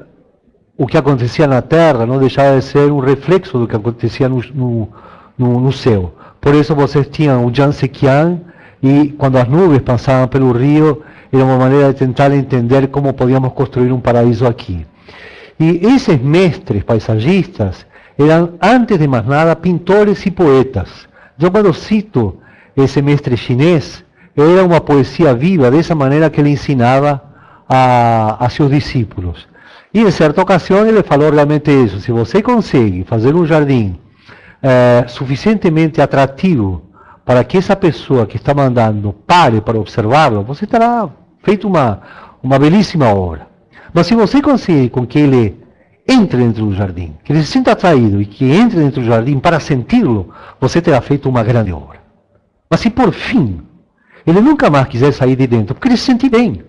o que acontecia na Terra, não deixava de ser um reflexo do que acontecia no céu. Por isso vocês tinham o Zhangjiaqiang, e quando as nuvens passavam pelo rio, era uma maneira de tentar entender como podíamos construir um paraíso aqui. E esses mestres paisagistas eram, antes de mais nada, pintores e poetas. Eu, quando cito esse mestre chinês, era uma poesia viva, dessa maneira que ele ensinava a seus discípulos. E, em certa ocasião, ele falou realmente isso: se você consegue fazer um jardim suficientemente atrativo para que essa pessoa que está mandando pare para observá-lo, você terá feito uma belíssima obra. Mas se você conseguir com que ele entre dentro do jardim, que ele se sinta atraído e que entre dentro do jardim para senti-lo, você terá feito uma grande obra. Mas se por fim ele nunca mais quiser sair de dentro, porque ele se sente bem,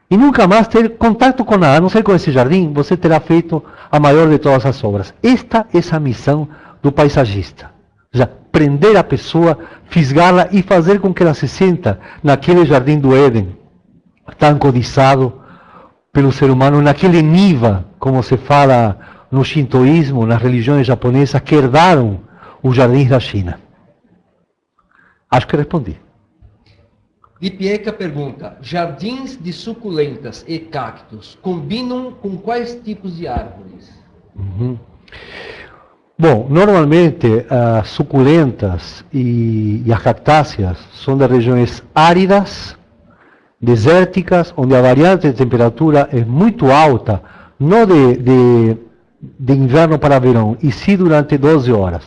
e nunca mais ter contato com nada, a não ser com esse jardim, você terá feito a maior de todas as obras. Esta é a missão do paisagista. Ou seja, prender a pessoa, fisgá-la e fazer com que ela se sinta naquele jardim do Éden, tão codiçado pelo ser humano, naquele Niva, como se fala no shintoísmo, nas religiões japonesas, que herdaram os jardins da China. Acho que respondi. Lipieca pergunta: jardins de suculentas e cactos combinam com quais tipos de árvores? Bom, normalmente as suculentas e as cactáceas são de regiões áridas, desérticas, onde a variante de temperatura é muito alta, não de inverno para verão, e sim durante 12 horas.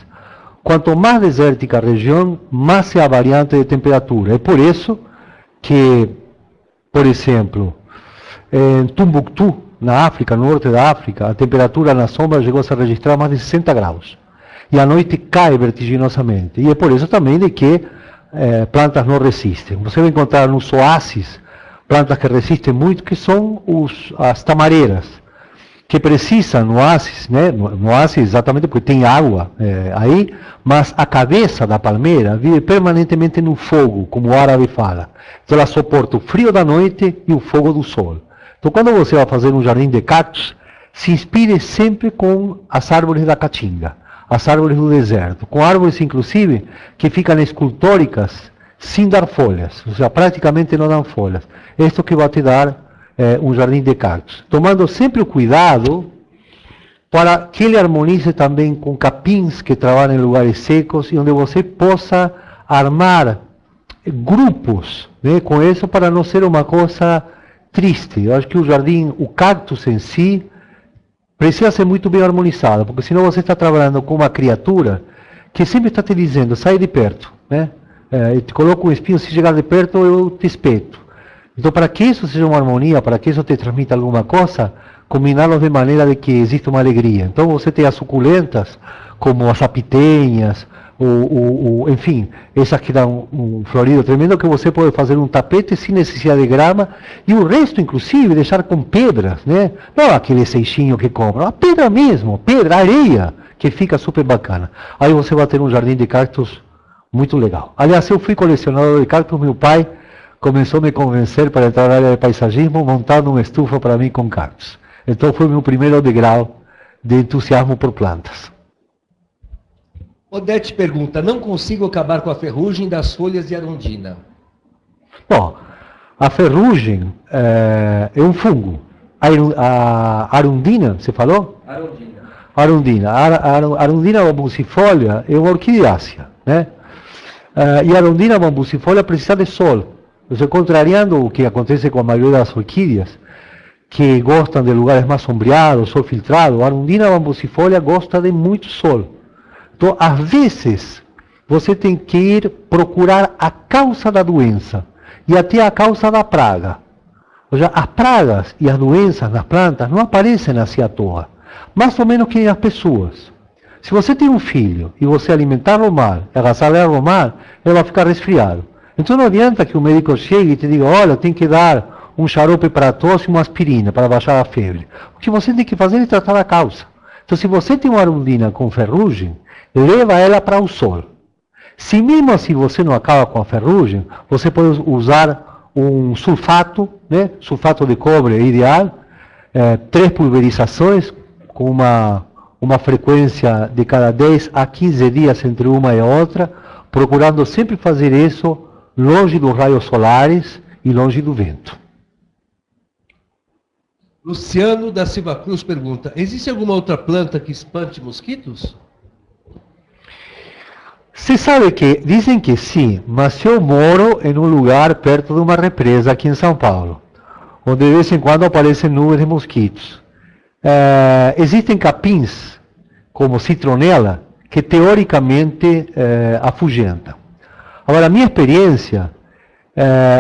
Quanto mais desértica a região, mais é a variante de temperatura. É por isso que, por exemplo, em Tumbuktu, na África, no norte da África, a temperatura na sombra chegou a ser registrada mais de 60 graus. E a noite cai vertiginosamente. E é por isso também de que plantas não resistem. Você vai encontrar nos oásis plantas que resistem muito, que são as tamareiras, que precisam no oásis, né? No oásis exatamente porque tem água aí, mas a cabeça da palmeira vive permanentemente no fogo, como o árabe fala. Então ela suporta o frio da noite e o fogo do sol. Então quando você vai fazer um jardim de cactos, se inspire sempre com as árvores da caatinga, as árvores do deserto, com árvores inclusive que ficam escultóricas sem dar folhas, ou seja, praticamente não dão folhas. Isto que vai te dar um jardim de cactos, tomando sempre o cuidado para que ele harmonize também com capins que trabalham em lugares secos e onde você possa armar grupos, né, com isso, para não ser uma coisa triste. Eu acho que o jardim, o cactus em si, precisa ser muito bem harmonizado, porque senão você está trabalhando com uma criatura que sempre está te dizendo: sai de perto, né? eu te coloco um espinho, se chegar de perto eu te espeto. Então, para que isso seja uma harmonia, para que isso te transmita alguma coisa, combiná-los de maneira de que exista uma alegria. Então, você tem as suculentas, como as apitenhas, enfim, essas que dão um florido tremendo, que você pode fazer um tapete sem necessidade de grama, e o resto, inclusive, deixar com pedras, né? Não aquele seixinho que compra, a pedra mesmo, pedra, areia, que fica super bacana. Aí você vai ter um jardim de cactos muito legal. Aliás, eu fui colecionador de cactos, meu pai começou a me convencer para entrar na área de paisagismo, montando uma estufa para mim com cactos. Então foi meu primeiro degrau de entusiasmo por plantas. Odete pergunta, não consigo acabar com a ferrugem das folhas de arundina. Bom, a ferrugem é um fungo. A arundina, você falou? Arundina. A arundina bambucifolia é uma orquidiácea, né? E a arundina bambucifolia precisa de sol. Você, contrariando o que acontece com a maioria das orquídeas, que gostam de lugares mais sombreados, sol filtrado, a arundina bambucifolia gosta de muito sol. Então, às vezes, você tem que ir procurar a causa da doença e até a causa da praga. Ou seja, as pragas e as doenças nas plantas não aparecem assim à toa, mais ou menos que nas pessoas. Se você tem um filho e você alimentá-lo mal, agasalhá-lo mal, ele vai ficar resfriado. Então não adianta que o médico chegue e te diga, olha, tem que dar um xarope para tosse e uma aspirina para baixar a febre. O que você tem que fazer é tratar a causa. Então, se você tem uma arundina com ferrugem, leva ela para o sol. Se mesmo assim você não acaba com a ferrugem, você pode usar um sulfato, né? Sulfato de cobre é ideal, 3 pulverizações com uma frequência de cada 10 a 15 dias entre uma e outra, procurando sempre fazer isso longe dos raios solares e longe do vento. Luciano da Silva Cruz pergunta, existe alguma outra planta que espante mosquitos? Se sabe que, dizem que sim, mas eu moro em um lugar perto de uma represa aqui em São Paulo, onde de vez em quando aparecem nuvens de mosquitos. Existem capins, como citronela, que teoricamente afugentam. Agora, a minha experiência,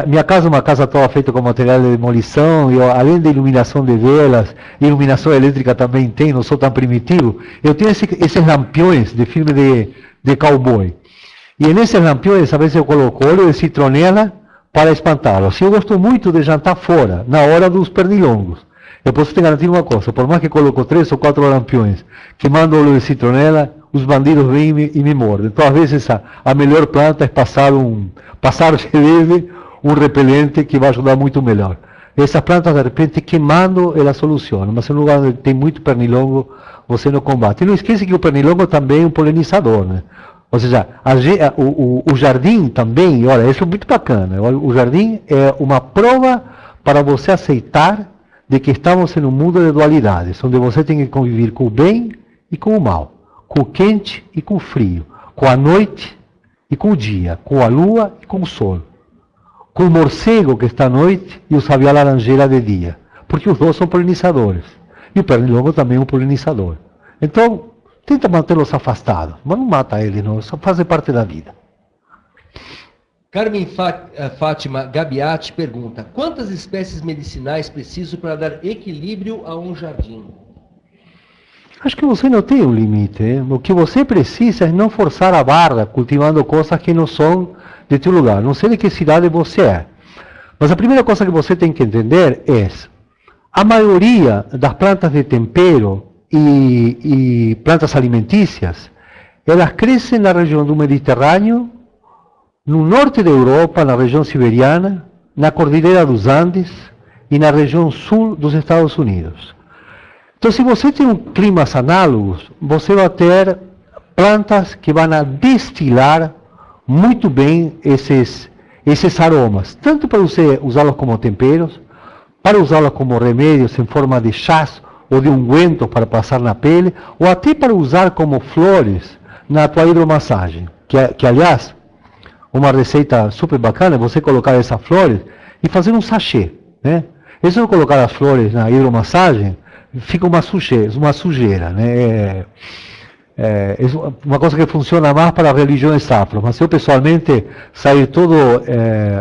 minha casa é uma casa toda feita com material de demolição, e além da iluminação de velas, iluminação elétrica também tem, não sou tão primitivo, eu tenho esses lampiões de filme de cowboy. E nesses lampiões, a vezes eu coloco óleo de citronela para espantá-los. Eu gosto muito de jantar fora, na hora dos pernilongos. Eu posso te garantir uma coisa, por mais que coloco 3 ou 4 lampiões, queimando óleo de citronela, os bandidos vêm e me mordem. Então, às vezes, a melhor planta é passar de leve um repelente que vai ajudar muito melhor. Essas plantas, de repente, queimando, elas solucionam, mas em lugar onde tem muito pernilongo, você não combate. E não esqueça que o pernilongo também é um polinizador, né? Ou seja, o jardim também, olha, isso é muito bacana. O jardim é uma prova para você aceitar de que estamos em um mundo de dualidades, onde você tem que conviver com o bem e com o mal, com o quente e com o frio, com a noite e com o dia, com a lua e com o sol, com o morcego que está à noite e o sabiá laranjeira de dia, porque os dois são polinizadores, e o pernilongo também é um polinizador. Então, tenta mantê-los afastados, mas não mata eles, não, só fazem parte da vida. Carmen Fátima Gabiati pergunta, quantas espécies medicinais preciso para dar equilíbrio a um jardim? Acho que você não tem um limite. Hein? O que você precisa é não forçar a barra cultivando coisas que não são de teu lugar. Não sei de que cidade você é. Mas a primeira coisa que você tem que entender é a maioria das plantas de tempero e plantas alimentícias, elas crescem na região do Mediterrâneo, no norte da Europa, na região siberiana, na Cordilheira dos Andes e na região sul dos Estados Unidos. Então, se você tem climas análogos, você vai ter plantas que vão destilar muito bem esses aromas, tanto para você usá-los como temperos, para usá-los como remédios em forma de chás ou de ungüentos para passar na pele, ou até para usar como flores na tua hidromassagem, que aliás, uma receita super bacana é você colocar essas flores e fazer um sachê, né? E se eu colocar as flores na hidromassagem, fica uma sujeira, né? é uma coisa que funciona mais para religiões afro, mas eu pessoalmente sair todo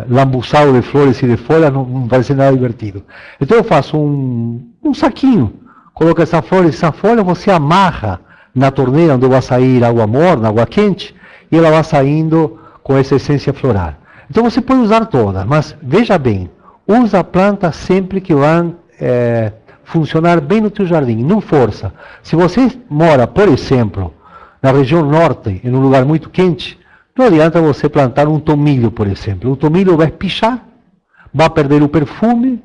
lambuçado de flores e de folhas não vai ser nada divertido. Então eu faço um saquinho, coloco essa folha você amarra na torneira onde vai sair água morna, água quente, e ela vai saindo com essa essência floral. Então você pode usar todas, mas veja bem, usa plantas sempre que vão funcionar bem no teu jardim, não força. Se você mora, por exemplo, na região norte, em um lugar muito quente, não adianta você plantar um tomilho, por exemplo. O tomilho vai pichar, vai perder o perfume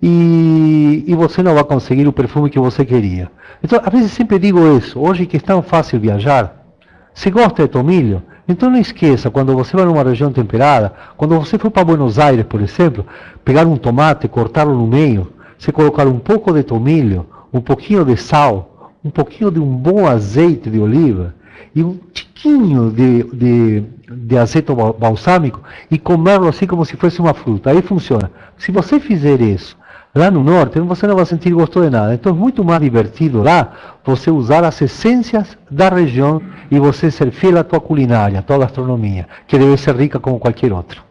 e você não vai conseguir o perfume que você queria. Então, às vezes sempre digo isso, hoje que é tão fácil viajar, se gosta de tomilho, então não esqueça, quando você vai numa região temperada, quando você for para Buenos Aires, por exemplo, pegar um tomate, cortá-lo no meio, você colocar um pouco de tomilho, um pouquinho de sal, um pouquinho de um bom azeite de oliva e um tiquinho de azeite balsâmico e comerlo assim como se fosse uma fruta. Aí funciona. Se você fizer isso lá no norte, você não vai sentir gosto de nada. Então é muito mais divertido lá você usar as essências da região e você ser fiel à tua culinária, à tua gastronomia, que deve ser rica como qualquer outro.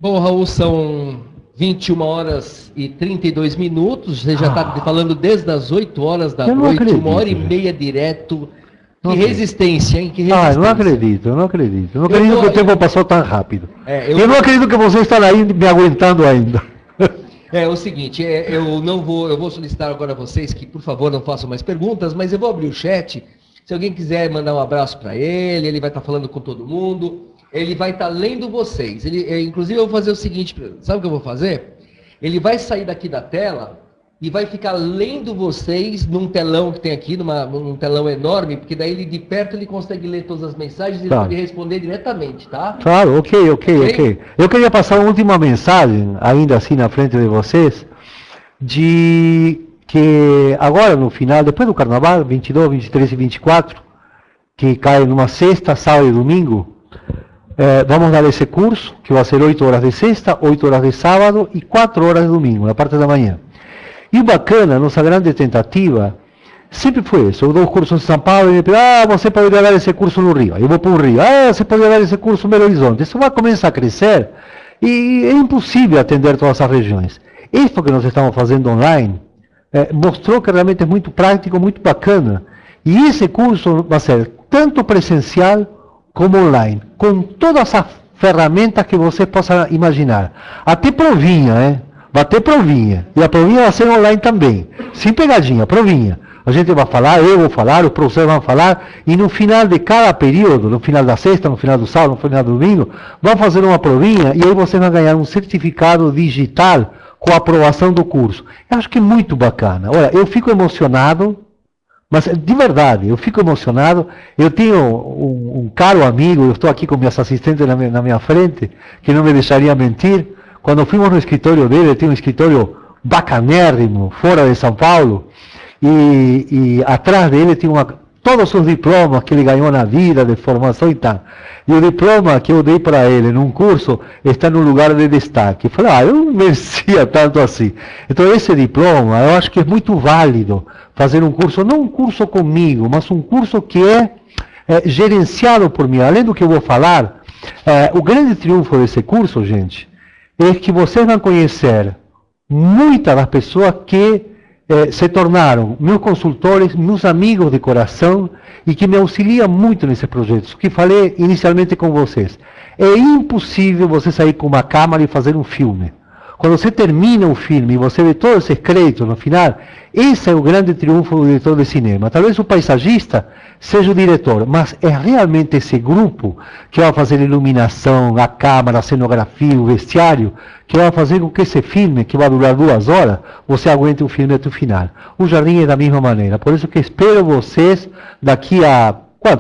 Bom, Raul, são 21 horas e 32 minutos, você já está falando desde as 8 horas da noite, acredito, 1h30 direto. Que resistência, hein? Que resistência. Eu não acredito. Não acredito que o tempo passou tão rápido. Eu não acredito que vocês estão aí me aguentando ainda. É o seguinte, eu vou solicitar agora a vocês que, por favor, não façam mais perguntas, mas eu vou abrir o chat. Se alguém quiser mandar um abraço para ele vai estar falando com todo mundo. Ele vai estar lendo vocês. Inclusive, eu vou fazer o seguinte, sabe o que eu vou fazer? Ele vai sair daqui da tela e vai ficar lendo vocês num telão que tem aqui, num telão enorme, porque daí ele de perto ele consegue ler todas as mensagens e ele pode responder diretamente, tá? Claro, ok. Eu queria passar uma última mensagem, ainda assim na frente de vocês, de que agora no final, depois do Carnaval, 22, 23 e 24, que cai numa sexta, sábado e domingo, vamos dar esse curso, que vai ser 8 horas de sexta, 8 horas de sábado e 4 horas de domingo, na parte da manhã. E o bacana, nossa grande tentativa, sempre foi isso. Eu dou curso em São Paulo e me pedem, você poderia dar esse curso no Rio. Eu vou para o Rio. Você poderia dar esse curso no Belo Horizonte. Isso vai começar a crescer e é impossível atender todas as regiões. Isso que nós estamos fazendo online mostrou que realmente é muito prático, muito bacana. E esse curso vai ser tanto presencial como online, com todas as ferramentas que você possa imaginar. Até provinha, vai ter provinha. E a provinha vai ser online também. Sem pegadinha, provinha. A gente vai falar, eu vou falar, os professores vão falar, e no final de cada período, no final da sexta, no final do sábado, no final do domingo, vão fazer uma provinha, e aí você vai ganhar um certificado digital com a aprovação do curso. Eu acho que é muito bacana. Olha, eu fico emocionado, mas de verdade, eu fico emocionado. Eu tenho um caro amigo, eu estou aqui com minhas assistentes na minha frente, que não me deixaria mentir. Quando fomos no escritório dele, ele tinha um escritório bacanérrimo, fora de São Paulo, e atrás dele tinha todos os diplomas que ele ganhou na vida, de formação e tal. E o diploma que eu dei para ele num curso está no lugar de destaque. Eu falei, eu não merecia tanto assim. Então esse diploma, eu acho que é muito válido fazer um curso, não um curso comigo, mas um curso que é gerenciado por mim. Além do que eu vou falar, o grande triunfo desse curso, gente, é que vocês vão conhecer muitas das pessoas que se tornaram meus consultores, meus amigos de coração e que me auxiliam muito nesses projetos, que falei inicialmente com vocês. É impossível você sair com uma câmera e fazer um filme. Quando você termina o filme e você vê todos esses créditos no final, esse é o grande triunfo do diretor de cinema. Talvez o paisagista seja o diretor, mas é realmente esse grupo que vai fazer a iluminação, a câmera, a cenografia, o vestiário, que vai fazer com que esse filme, que vai durar 2 horas, você aguente o filme até o final. O Jardim é da mesma maneira. Por isso que espero vocês daqui a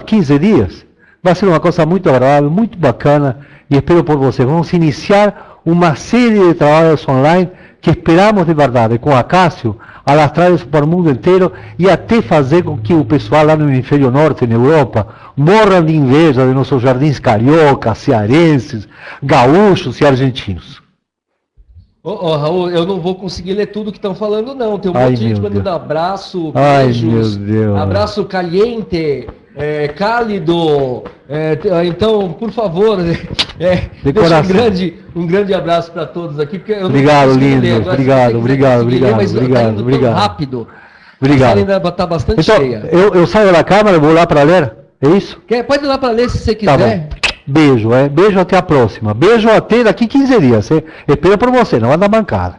15 dias. Vai ser uma coisa muito agradável, muito bacana, e espero por vocês. Vamos iniciar uma série de trabalhos online que esperamos de verdade, com a Cássio, alastrar isso para o mundo inteiro e até fazer com que o pessoal lá no hemisfério norte, na Europa, morram de inveja de nossos jardins cariocas, cearenses, gaúchos e argentinos. Raul, eu não vou conseguir ler tudo que estão falando, não. Tem um Ai, monte de gente meu mandando Deus. abraço, Ai, beijos, meu Deus. abraço caliente, cálido. Então, por favor, deixa um grande abraço para todos aqui, porque eu Obrigado, não consigo ler. lindo. Agora, se você quiser Obrigado, conseguir ler, mas tá indo tão obrigado. rápido. Obrigado. A sala ainda está bastante Então, cheia. eu saio da câmera, vou lá para ler? É isso? Pode ir lá para ler se você Tá quiser. bom. Beijo, beijo até a próxima. Beijo até daqui 15 dias. Espero por você, não anda bancada.